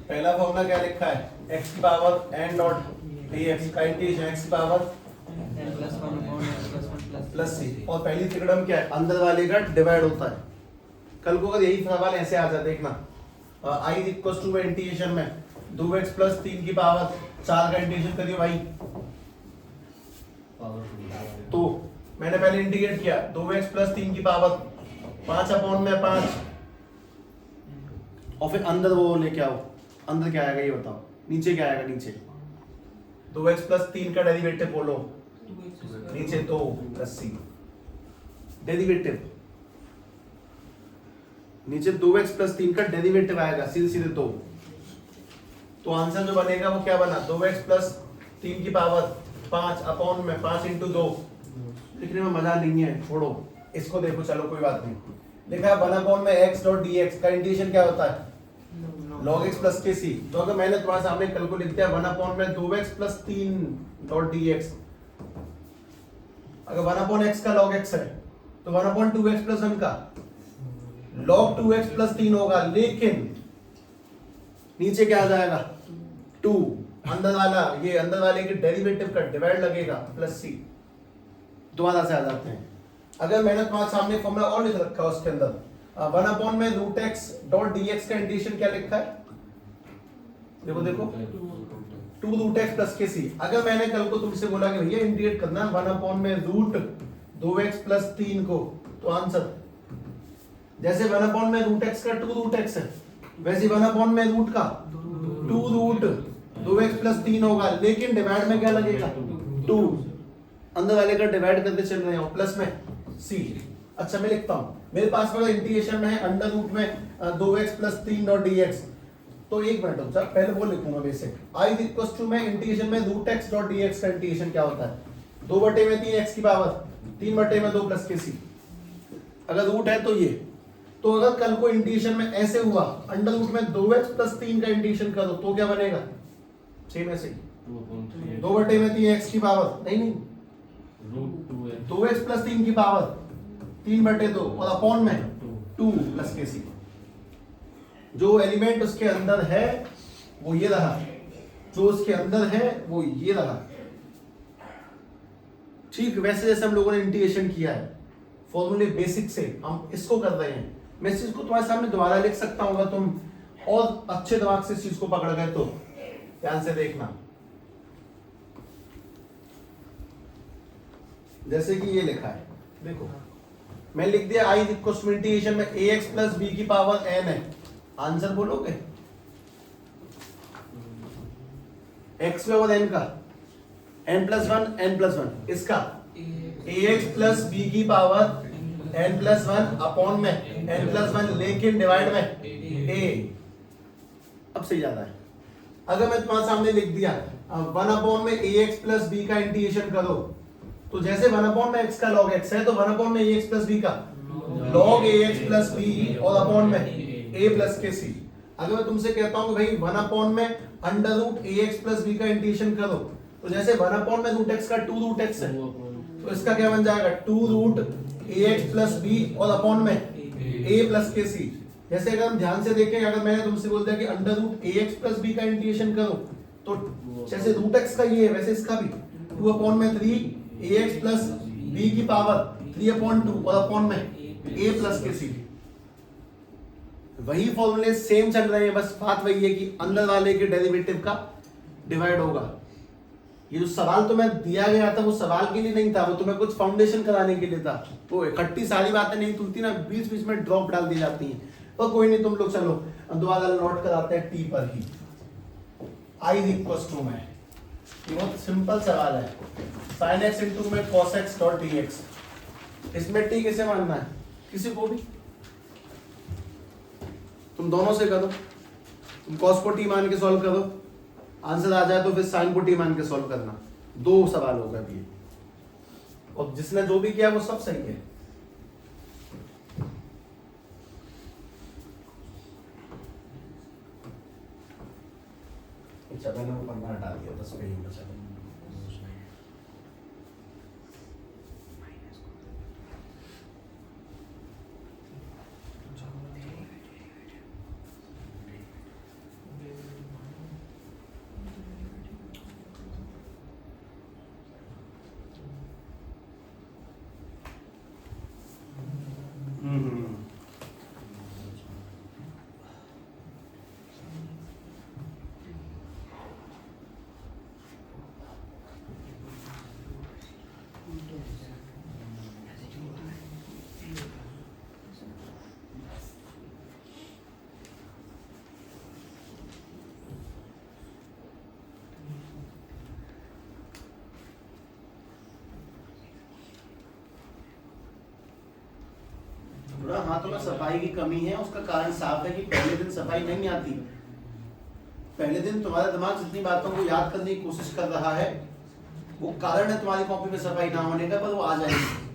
पहला फॉर्मूला क्या लिखा है, x की पावर n डॉट dx का इंटीग्रेशन x की पावर प्लस c, और पहली त्रिकोणम क्या है, अंदर वाले का डिवाइड होता है। कल को अगर यही सवाल ऐसे आ जाए, देखना i is equal to integration में 2x प्लस 3 की पावर 4 का इंटीग्रेशन करिए भाई, तो मैंने पहले इंटीग्रेट किया 2x प्लस 3 की पावर 5/5, और फिर अंदर वो लेके आओ, अंदर क्या आएगा ये बताओ, नीचे क्या आएगा, नीचे 2x प्लस 3 का डेरिवेटिव बोलो, नीचे 2 प्लस c डेरिवेटिव, नीचे 2x प्लस 3 का डेरिवेटिव आएगा, सीधे सीधे 2, तो आंसर जो बनेगा वो क्या बना, 2x प्लस 3 की पावर 5/5 इंटू 2। लिखने में मजा नहीं है, छोड़ो इसको, देखो चलो कोई बात नहीं। लिखा है 1/x डॉट dx का इंटीग्रेशन क्या होता है, log x प्लस के c। तो अगर मैंने तुम्हारे सामने कल को लिख दिया 1/2x प्लस 3 डॉट dx, अगर 1/x का log x है तो 1/2x प्लस 1 का log 2x प्लस 3 होगा, लेकिन नीचे क्या आ जाएगा 2, अंदर वाला, ये अंदर वाले के डेरिवेटिव का डिवाइड लगेगा प्लस c, दोबारा से आ जाते हैं। अगर मैंने तुम्हारे सामने फॉर्मूला और लिख रखा है, उसके अंदर 1/√x डॉट dx का इंटीग्रेशन क्या लिखा है, देखो देखो 2√x प्लस के c। अगर मैंने कल को तुमसे बोला कि भैया इंटीग्रेट करना 1/√2x प्लस 3 को, तो आंसर जैसे 1/√x का 2√x है, वैसे 1/√2 का 2√2x+3 होगा, लेकिन डिवाइड में क्या लगेगा 2, अंदर वाले का डिवाइड करते चल रहे हो, प्लस में c। अच्छा मैं लिखता हूं, मेरे पास में इंटीग्रेशन में है अंडर रूट में 2x+3.dx, तो एक मिनट रुक जा, पहले वो लिखूंगा बेसिक। i इक्वल्स टू में इंटीग्रेशन में √x.dx का इंटीग्रेशन क्या होता है, 2/3 x की पावर 3/2 प्लस के सी, अगर रूट है तो ये। तो अगर कल को इंटीग्रेशन में ऐसे हुआ अंडर रूट में 2x+3 का इंटीग्रेशन करो तो क्या बनेगा, सेम ऐसे ही 2/3 x की पावर नहीं 2x+3 की पावर 3/2 और अपॉन में 2 प्लस के सी। जो एलिमेंट उसके अंदर है वो ये रहा, जो उसके अंदर है वो ये रहा। ठीक वैसे जैसे हम लोगों ने इंटीग्रेशन किया है फॉर्मूले बेसिक से, हम इसको कर रहे हैं। मैं इस चीज को तुम्हारे सामने दोबारा लिख सकता हूँ अगर तुम और अच्छे दिमाग से इस चीज को पकड़ गए तो। ध्यान से देखना, जैसे कि ये लिखा है, देखो मैं लिख दिया i इक्वल्स टू इंटीग्रेशन में ax प्लस b की पावर n है। आंसर बोलोगे x पावर n का n+1 इसका ax प्लस b की पावर n+1 अपॉन में n+1, लेकिन डिवाइड में a। अब सही जाता है। अगर मैं तुम्हारे सामने लिख दिया 1 में ax प्लस b का इंटीग्रेशन करो, तो जैसे 1 में x का log x है तो 1 में ax प्लस b का log ax प्लस b और अपॉन में a प्लस के सी। अगर मैं तुमसे कहता हूं भाई 1 में under root ax plus b का इंटीग्रेशन करो, तो जैसे 1 में रूट x का 2√x है तो इसका क्या बन जाएगा 2√ax प्लस b और अपॉन में a प्लस के सी। जैसे अगर हम ध्यान से देखें, अगर मैंने तुमसे बोल दिया कि under root ax plus b का इंटीग्रेशन करो, तो जैसे रूट x का ये है वैसे इसका भी 2/3 ax प्लस b की पावर 3/2 और अपॉन में a प्लस के सी। वही फॉर्मूले सेम चल रहे हैं, बस बात वही है कि अंदर वाले के डेरिवेटिव का डिवाइड होगा। ये जो सवाल तुम्हें दिया गया था वो सवाल के लिए नहीं था, वो तुम्हें कुछ फाउंडेशन कराने के लिए था। वो इकट्ठी सारी बातें नहीं तुलती ना, बीच बीच में ड्रॉप डाल दी जाती हैं। और कोई नहीं, तुम लोग चलो दोबारा नोट कराते हैं टी पर ही। i इक्वल्स टू में ये बहुत सिंपल सवाल है, sin x इंटू में cos x डॉट dx। इसमें t कैसे मानना है, किसी को भी तुम दोनों से करो, तुम cos को t मान के सॉल्व करो, आंसर आ जाए तो फिर sin को t मान के सॉल्व करना। 2 सवाल होगा अभी, और जिसने जो भी किया वो सब सही है। अच्छा मैंने वो पन्ना हटा दिया, 10 पेज बचा। थोड़ा हाथों में सफाई की कमी है, उसका कारण साफ है कि पहले दिन सफाई नहीं आती। पहले दिन तुम्हारा दिमाग जितनी बातों को याद करने की कोशिश कर रहा है वो कारण है तुम्हारी कॉपी में सफाई ना होने का, पर वो आ जाएगी।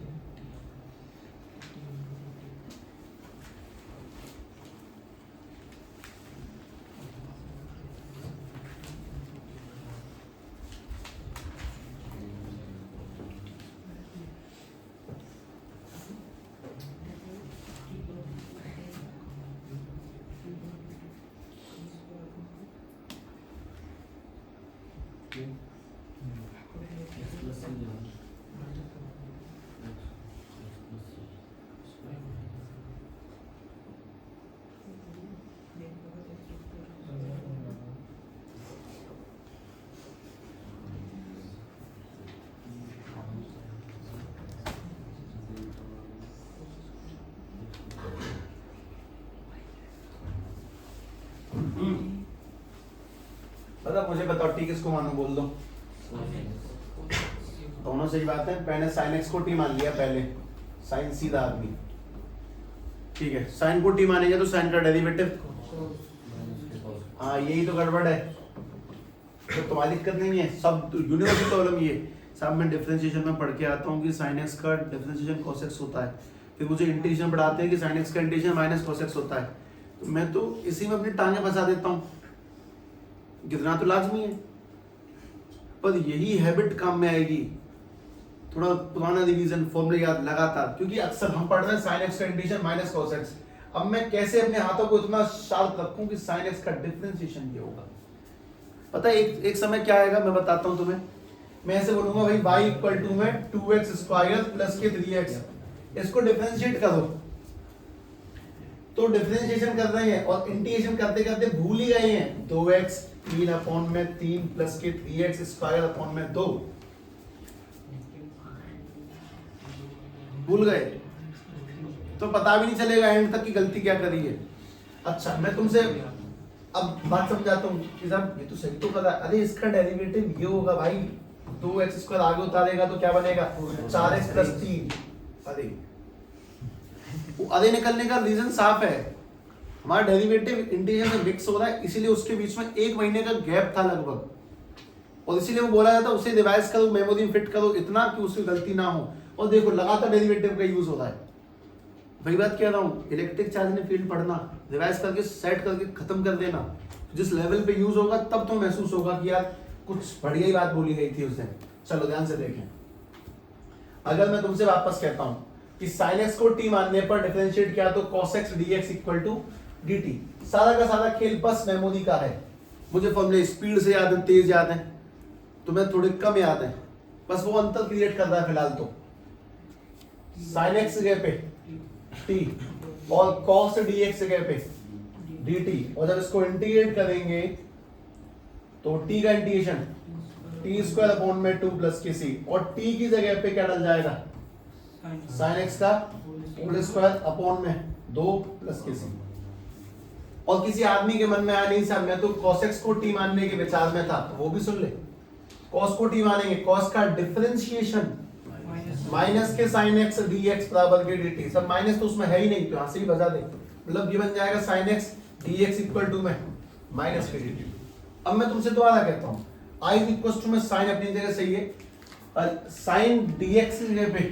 पता मुझे बताओ टी किसको मानू, बोल दो। दोनों सही बात है। मैंने साइन एक्स को टी मान लिया पहले, साइन सीधा आदमी, ठीक है। साइन को टी मानेंगे तो साइन का डेरिवेटिव, हाँ यही तो गड़बड़ है। तो तुम्हारी दिक्कत नहीं है, सब यूनिवर्सल प्रॉब्लम ये साहब। मैं डिफरेंशिएशन में पढ़ के आता हूँ कि साइन एक्स का डिफरेंशिएशन cos x होता है, फिर मुझे इंटीग्रेशन पढ़ाते हैं कि साइन एक्स का इंटीग्रेशन माइनस cos x होता है। तो मैं तो इसी में अपनी टांगे फंसा देता हूँ, कितना तो लाजमी है। पर यही हैबिट काम में आएगी, थोड़ा पुराना रिवीजन, फॉर्मूले याद लगातार, क्योंकि अक्सर हम पढ़ रहे हैं साइन एक्स का इंटीग्रेशन माइनस cos x। अब मैं कैसे अपने हाथों को इतना शार्प रखूं कि साइन एक्स का डिफरेंशिएशन ये होगा। पता है एक समय क्या आएगा, मैं बताता हूं तुम्हें। मैं ऐसे बोलूंगा भाई y इक्वल टू में 2x स्क्वायर प्लस के 3x, इसको डिफरेंशिएट करो। तो डिफरेंशिएशन कर रहे हैं और इंटीग्रेशन करते करते भूल ही गए हैं। 2x 3/3 प्लस के 3x स्क्वायर अपॉन में 2, भूल गए तो पता भी नहीं चलेगा एंड तक की गलती क्या करी है। अच्छा मैं तुमसे अब बात समझाता हूँ कि साहब ये तो सही तो पता है, अरे इसका डेरिवेटिव ये होगा भाई, 2x स्क्वायर आगे उतारेगा तो क्या बनेगा 4x प्लस 3। अरे वो अरे निकलने का रीजन साफ है, हमारा डेरिवेटिव इंटीग्रेशन में मिक्स हो रहा है, इसीलिए उसके बीच में 1 महीने का गैप था लगभग, और इसीलिए वो बोला जाता है उसे रिवाइज करो, मेमोरी में फिट करो इतना कि उसकी गलती ना हो। और देखो लगातार डेरिवेटिव का यूज हो रहा है। वही बात कह रहा हूँ, इलेक्ट्रिक चार्ज ने फील्ड पढ़ना, रिवाइज करके सेट करके खत्म कर देना, जिस लेवल पे यूज होगा तब तो महसूस होगा कि यार कुछ बढ़िया ही बात बोली गई थी उस दिन। चलो ध्यान से देखें, अगर मैं तुमसे वापस कहता हूं कि sin x को t मानने पर डिफरेंशिएट किया तो cos x dx equal to dt, सारा का सारा खेल बस मेमोरी का है। मुझे फॉर्मूले स्पीड से याद है, तेज याद है, तुम्हें थोड़े कम याद है, बस वो अंतर क्रिएट कर रहा है फिलहाल। तो sin x जगह पे t और cos dx जगह पे dt, और जब इसको इंटीग्रेट करेंगे तो t का इंटीग्रेशन t स्क्वायर अपॉन में 2 प्लस के c, और t की जगह पे क्या डल जाएगा sin x का होल स्क्वायर अपॉन में 2 प्लस के c। और किसी आदमी के मन में आया नहीं साहब मैं तो cos x को t मानने के विचार में था, तो वो भी सुन ले, cos को t मानेंगे, cos का डिफरेंशिएशन माइनस के sin x dx बराबर के dt, सब माइनस तो उसमें है ही नहीं तो यहां से ही बजा दे, मतलब ये बन जाएगा sin x dx equal to में माइनस के dt। अब मैं तुमसे दोबारा कहता हूं i इक्वल टू में sin अपनी जगह सही है, और sin dx की जगह पे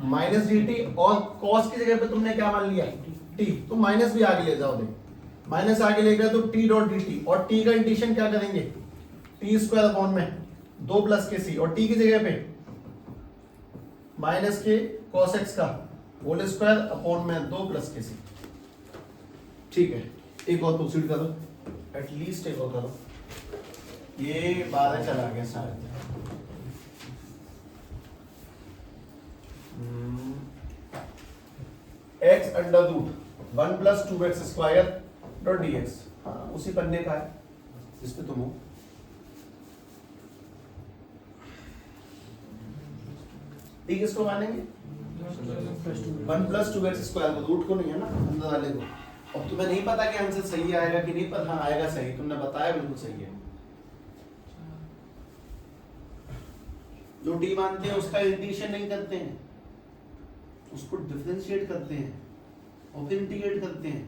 माइनस dt, और cos की जगह पे तुमने क्या मान लिया t, तो माइनस भी आगे ले जाओ, दे माइनस आगे ले गए तो t डॉट dt, और t का इंटीग्रेशन क्या करेंगे t स्क्वायर अपॉन में 2 प्लस के c, और t की जगह पे माइनस के cos x का होल स्क्वायर अपॉन में 2 प्लस के c। ठीक है, एक और प्रोसीड करो, एटलीस्ट एक और करो, ये 12 चला गया शायद। x under root 1 plus 2x square dot dx, हाँ उसी पन्ने का है जिसपे तुम हो। ठीक, किसको मानेंगे 1 प्लस 2x स्क्वायर को, रूट को नहीं है ना, अंदर वाले को। अब तुम्हें नहीं पता कि आंसर सही आएगा कि नहीं, पर हाँ आएगा सही, तुमने बताया बिल्कुल सही है। जो डी मानते हैं उसका इंटीग्रेशन नहीं करते हैं, उसको डिफरेंशिएट करते हैं और फिर इंटीग्रेट करते हैं।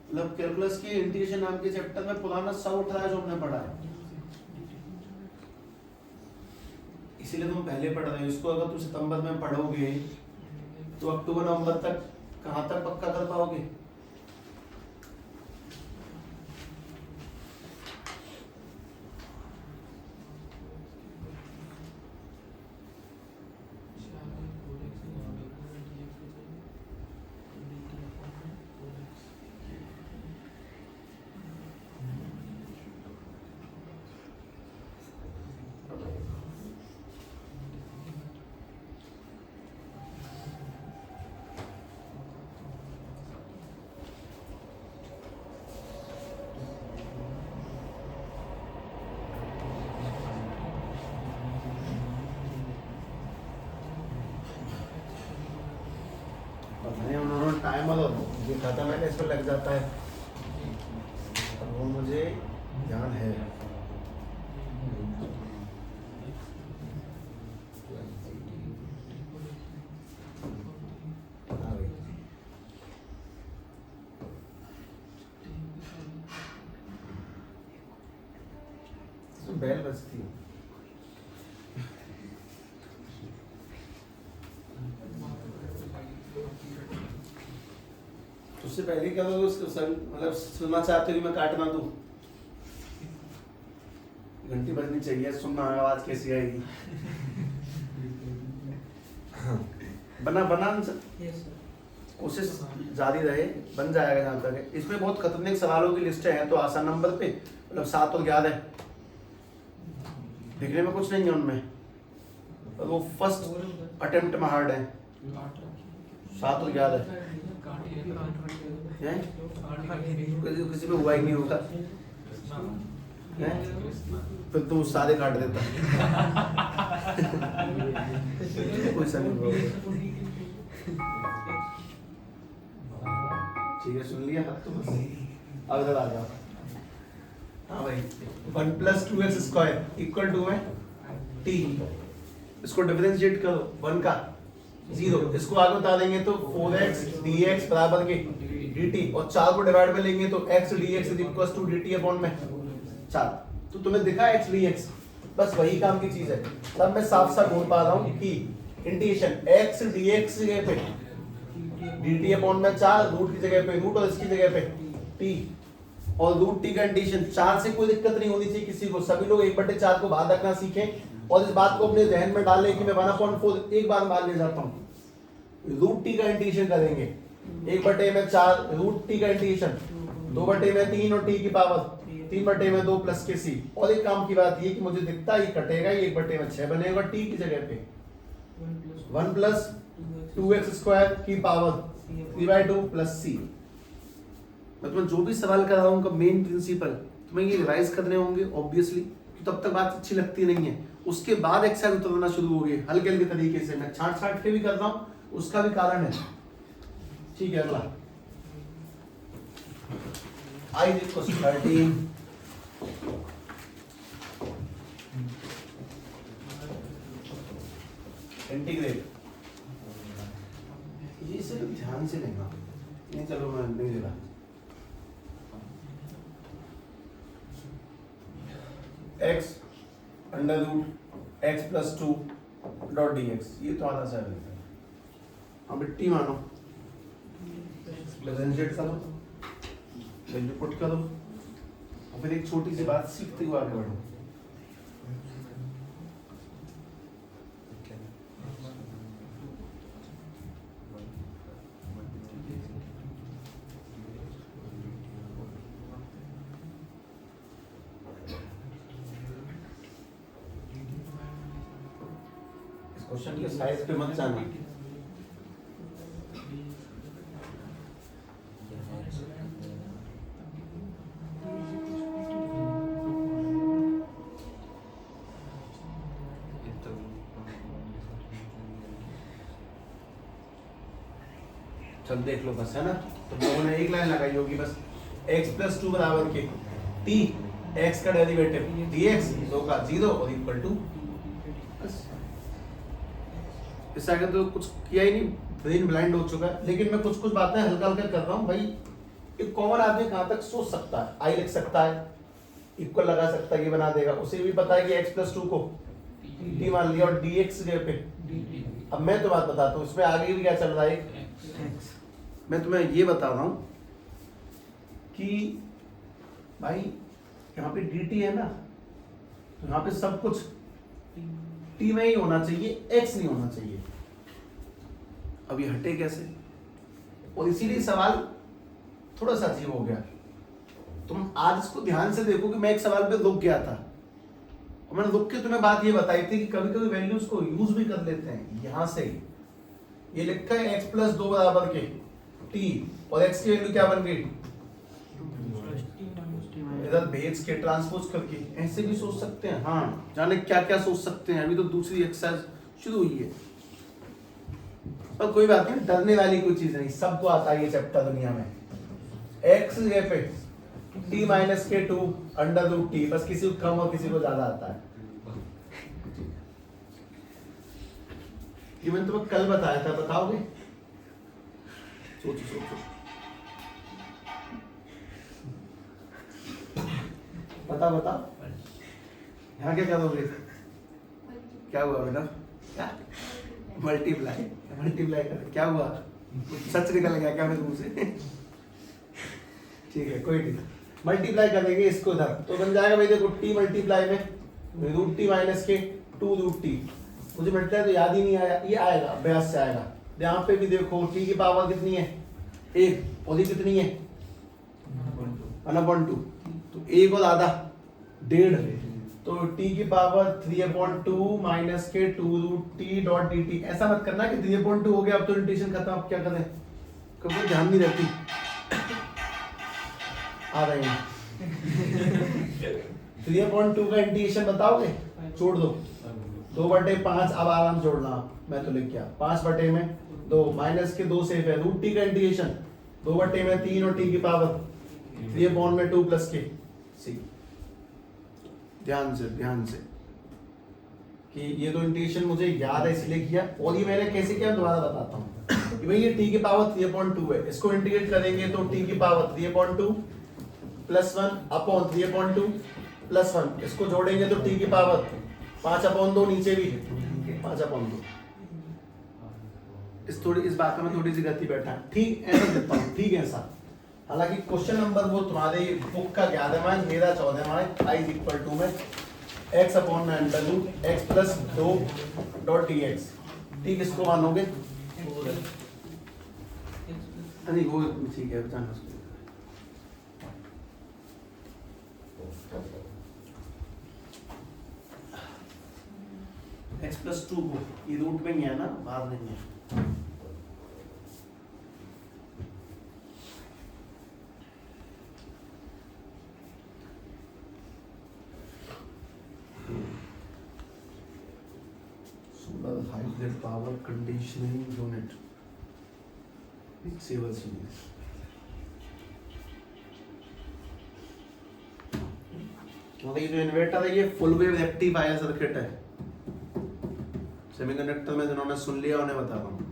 मतलब कैलकुलस के इंटीग्रेशन नाम के चैप्टर में पुराना सब उठ रहा है जो हमने पढ़ा है, इसीलिए तुम पहले पढ़ रहे हो। इसको अगर तुम सितंबर में पढ़ोगे तो अक्टूबर नवंबर तक कहां तक पक्का कर पाओगे? उन्होंने टाइम ये खत्म है, इस पर लग जाता है, वो मुझे ध्यान है। बैल बजती है। उससे पहले क्या होगा उसको मतलब सुनना चाहते हो कि मैं काटना दूं? घंटी बजनी चाहिए, सुनना आवाज कैसी आएगी। बना आंसर, कोशिश जारी रहे, बन जाएगा जहां तक है। इसमें बहुत खतरनाक सवालों की लिस्ट है, तो आसान नंबर पे मतलब 7 और 11 देखने में कुछ नहीं है उनमें, और वो फर्स्ट अटेम्प्ट में हार्ड है। 7 और 11 है, किसी पे हुआ ही नहीं होगा है? फिर तो सारे काट देता। कोई सा नहीं होगा। ठीक है, सुन लिया तो बस अब इधर आ जाओ। हाँ भाई, 1 + 2x² इक्वल टू है t। इसको डिफरेंशिएट करो, 1 का 0, इसको आगे बता देंगे तो 4x dx बराबर के dt, और 4 को डिवाइड में लेंगे तो x dx dt अपॉन में 4। तो तुम्हें दिखा x dx, बस वही काम की चीज है। तब मैं साफ साफ बोल पा रहा हूँ कि इंटीग्रेशन x dx जगह पे dt अपॉन में 4, रूट की जगह पे रूट और इसकी जगह पे t, और रूट t का इंटीग्रेशन 4 से कोई दिक्कत नहीं होनी चाहिए किसी को। सभी लोग 1/4 को बाहर रखना सीखें, और इस बात को अपने जहन में डालें कि मैं 1/4 एक बार बाहर ले जाता हूँ। रूट t का इंटीग्रेशन करेंगे 1/4 रूट t का इंटीग्रेशन, 2/3 और t की पावर 3/2 प्लस के c। और एक काम की बात ये कि मुझे दिखता ही कटेगा, ये 1/6 बनेगा, t की जगह पे 1 + 2x² की पावर 3/2 प्लस c। मैं तुम्हें जो भी सवाल कर रहा हूँ उनका मेन प्रिंसिपल तुम्हें ये रिवाइज करने होंगे ऑब्वियसली, तब तक बात अच्छी लगती नहीं है। उसके बाद एक्सरसाइज उतरना शुरू हो गई हल्के हल्के तरीके से। मैं छाट के भी कर रहा हूँ, उसका भी कारण है। ठीक है, अगला I = 13 इंटीग्रेट। ये सिर्फ ध्यान से लेना नहीं, चलो मैं नहीं दे रहा। x √x + 2 डॉट dx, ये तो आधा सा है। अब t मानो, डिफरेंशिएट करो, वैल्यू पुट करो, और फिर एक छोटी सी बात सीखते हुए आगे बढ़ो। क्वेश्चन के साइज पे मत जाना। चल देख लो बस, है ना। तो लोगों ने एक लाइन लगाई होगी बस, x + 2 बराबर के t, x का डेरिवेटिव dx 2 का 0 और इक्वल टू। इससे आगे तो कुछ किया ही नहीं, ब्रेन ब्लाइंड हो चुका है। लेकिन मैं कुछ बातें हल्का हल्का कर रहा हूँ भाई। एक कॉमन आदमी कहाँ तक सोच सकता है, आई लिख सकता है, इक्वल लगा सकता है, ये बना देगा। उसे भी पता है कि x + 2 को t मान लिया, और dx जगह पे। अब मैं तो बात बताता हूँ, इसमें आगे भी क्या चल रहा है। मैं तुम्हें ये बता रहा हूँ कि भाई यहाँ पे dt है ना, तो यहाँ पे सब कुछ t में ही होना चाहिए, x नहीं होना चाहिए। अब ये हटे कैसे, और इसीलिए सवाल थोड़ा सा अजीब हो गया। तुम आज इसको ध्यान से देखो कि मैं एक सवाल पे रुक गया था, और मैंने रुक के तुम्हें बात ये बताई थी कि कभी कभी वैल्यूज को यूज भी कर लेते हैं। यहां से ये लिखा है x + 2 बराबर के t, और x की वैल्यू क्या बन गई, इधर भेज के ट्रांसपोज करके ऐसे भी सोच सकते हैं। हाँ, जाने क्या क्या सोच सकते हैं। अभी तो दूसरी एक्सरसाइज शुरू हुई है, पर कोई बात नहीं, डरने वाली कोई चीज नहीं, सबको आता है ये चैप्टर दुनिया में। x जगह पे t - k2 √t, बस किसी को कम और किसी को ज्यादा आता है। ये मैंने तुम्हें कल बताया था, बताओगे? सोचो बता यहाँ क्या करोगे? क्या हुआ बेटा? क्या? मल्टीप्लाई कर क्या हुआ? सच निकल गया क्या मेरे मुंह से? ठीक है कोई नहीं, मल्टीप्लाई करेंगे इसको इधर तो बन जाएगा भाई देखो टी मल्टीप्लाई में रूट टी माइनस के 2 रूट टी। मुझे मल्टीप्लाई तो याद ही नहीं आया, ये आएगा अभ्यास से आएगा। यहाँ पे भी देखो टी की पावर कितनी है? 1 और ये कितनी है? 1/2 तो 1 और आधा 1.5 तो t की पावर 3/2 माइनस के 2 root t dot d t. ऐसा मत करना कि 3/2 हो गया अब तो इंटीग्रेशन खत्म, अब क्या करें? कभी ध्यान नहीं रहती आ रही है 3/2 का इंटीग्रेशन बताओगे? छोड़ दो 2/5 अब आराम जोड़ना, मैं तो लिख गया 5 में 2 माइनस के 2 सेफ है रूट टी का इंटीग्रेशन 2 में 3 और टी की पावर 3/2 प्लस के सी। ध्यान से कि ये तो इंटीग्रेशन मुझे याद है इसलिए किया, और ये मैंने कैसे किया दोबारा बताता हूँ कि भाई ये t की पावर 3/2 है, इसको इंटीग्रेट करेंगे तो t की पावर 3/2 प्लस 1 अपॉन 3/2 प्लस 1, इसको जोड़ेंगे तो t की पावर 5/2 नीचे भी 5/2। इस बात में थोड़ी सी गति बैठा है, ठीक ऐसा देता हूँ, ठीक है ऐसा। हालांकि क्वेश्चन नंबर वो तुम्हारे बुक का 11वां मेरा 14वां i इज इक्वल टू में x अपॉन में under root x plus 2 dot dx। ठीक इसको मानोगे? नहीं वो ठीक है बचाना उसको। x प्लस 2 को ये रूट में ही है ना, बाहर नहीं है। hybrid power conditioning unit Sewell series। मतलब ये जो इन्वर्टर है ये फुल वेव रेक्टिफायर सर्किट है। सेमीकंडक्टर में जिन्होंने सुन लिया उन्हें बता रहा हूँ।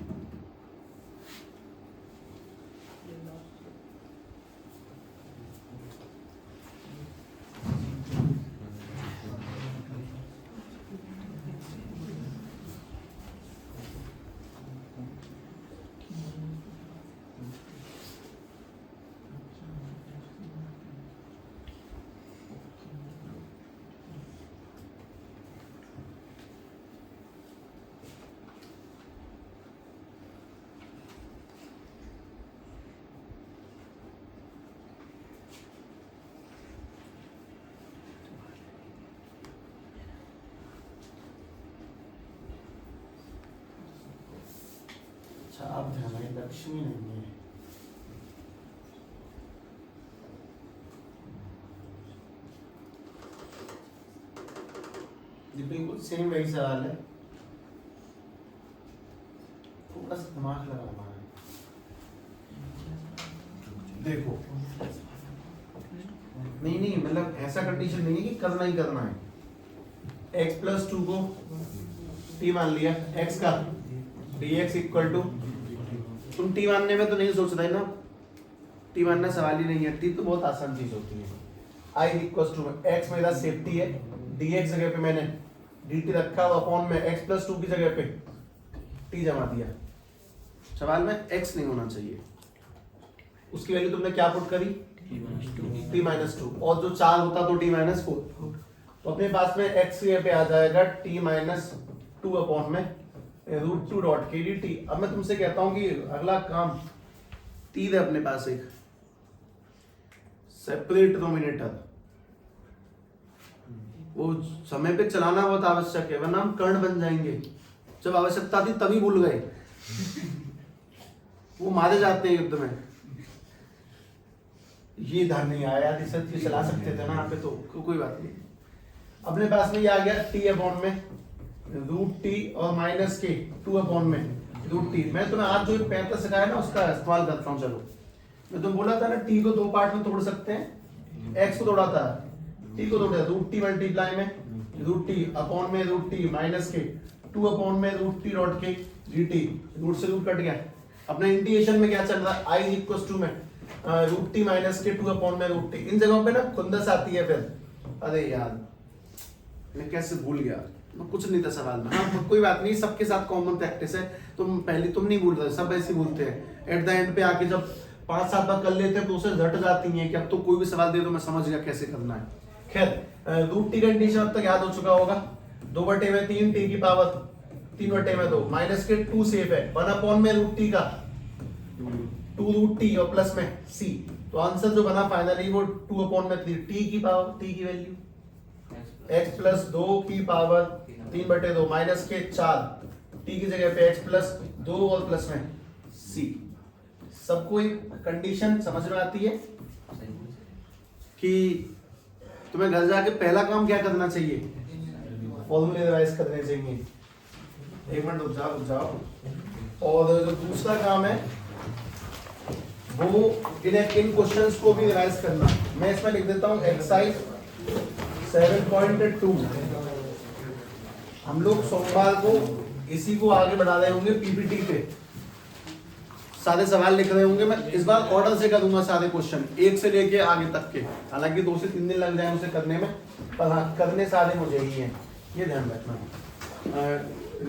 अच्छा अब ध्यान है लक्ष्मी नहीं है। बिल्कुल सेम वही सवाल है, थोड़ा सा दिमाग लगाना है। देखो नहीं मतलब ऐसा कंडीशन नहीं है कि करना ही करना है। x प्लस 2 को t मान लिया, x का dx इक्वल टू, तुम t मानने में तो नहीं सोच रहे ना, t मानना सवाल ही नहीं है, t तो बहुत आसान चीज होती है। i इक्वल टू x मेरा सेफ्टी है, dx जगह पे मैंने dt रखा और अपॉन में x प्लस 2 की जगह पे t जमा दिया। सवाल में x नहीं होना चाहिए, उसकी वैल्यू तुमने क्या पुट करी? t माइनस 2, और जो 4 होता तो t माइनस 4, तो अपने पास में x की जगह पे आ जाएगा t माइनस 2 अपॉन में रूट 2 डॉट के dt। अब मैं तुमसे कहता हूं कि अगला काम t है अपने पास एक सेपरेट डोमिनेटर, वो समय पे चलाना बहुत आवश्यक है वरना हम कर्ण बन जाएंगे। जब आवश्यकता थी तभी भूल गए, वो मारे जाते हैं युद्ध में। ये ध्यान नहीं आया, यदि चला सकते थे ना यहाँ पे तो कोई बात नहीं। अपने पास में ये आ गया t अपॉन में रूट टी और माइनस के 2 अपॉन में रूट टी। मैं तुम्हें आज जो पैंतरा सिखाया ना उसका इस्तेमाल करता हूँ। चलो मैं तुम बोला था ना t को 2 पार्ट में तोड़ सकते हैं, x को तोड़ा था, t को तोड़ा रूट टी मल्टीप्लाई में रूट टी अपॉन में रूट टी माइनस के 2 अपॉन में रूट टी डॉट के dt, रूट से रूट कट गया। अपने इंटीग्रेशन में क्या चल रहा है? i इक्वल टू में रूट टी माइनस के 2 अपॉन में रूट टी। इन जगहों पे ना खुंदस आती है फिर, अरे यार मैं कैसे भूल गया, मैं कुछ नहीं था सवाल में। हाँ कोई बात नहीं, सबके साथ कॉमन प्रैक्टिस है। तुम पहले तुम नहीं भूल रहे, सब ऐसे ही भूलते हैं। एट द एंड पे आके जब 5-7 बार कर लेते हैं तो उसे झट जाती है कि अब तो कोई भी सवाल दे दो मैं समझ गया कैसे करना है। खैर रूट टी कंडीशन अब तक याद हो चुका होगा। 2/3 टी की पावर 3/2 माइनस के 2 सेफ है, 1 में रूट टी का 2 रूट टी और प्लस में सी। तो आंसर जो बना फाइनली वो 2/3 टी की पावर, टी की वैल्यू x प्लस 2 की पावर 3/2 माइनस के 4 टी की जगह पे x प्लस 2 और प्लस में c। सबको एक कंडीशन समझ में आती है कि तुम्हें घर जाके पहला काम क्या करना चाहिए, फॉर्मूले रिवाइज करने चाहिए। एक मिनट रुक जाओ। और जो दूसरा काम है वो इन क्वेश्चंस को भी रिवाइज करना। मैं इसमें लिख देता हूं एक्सरसाइज 7.2। हम लोग सोमवार को इसी को आगे बढ़ा रहे होंगे पीपीटी पे, सारे सवाल लिख रहे होंगे। मैं इस बार ऑर्डर से करूंगा सारे क्वेश्चन, 1 से लेके आगे तक के। हालांकि 2 से 3 दिन लग जाए उसे करने में, पर हाँ करने सारे मुझे ही हैं, ये ध्यान रखना।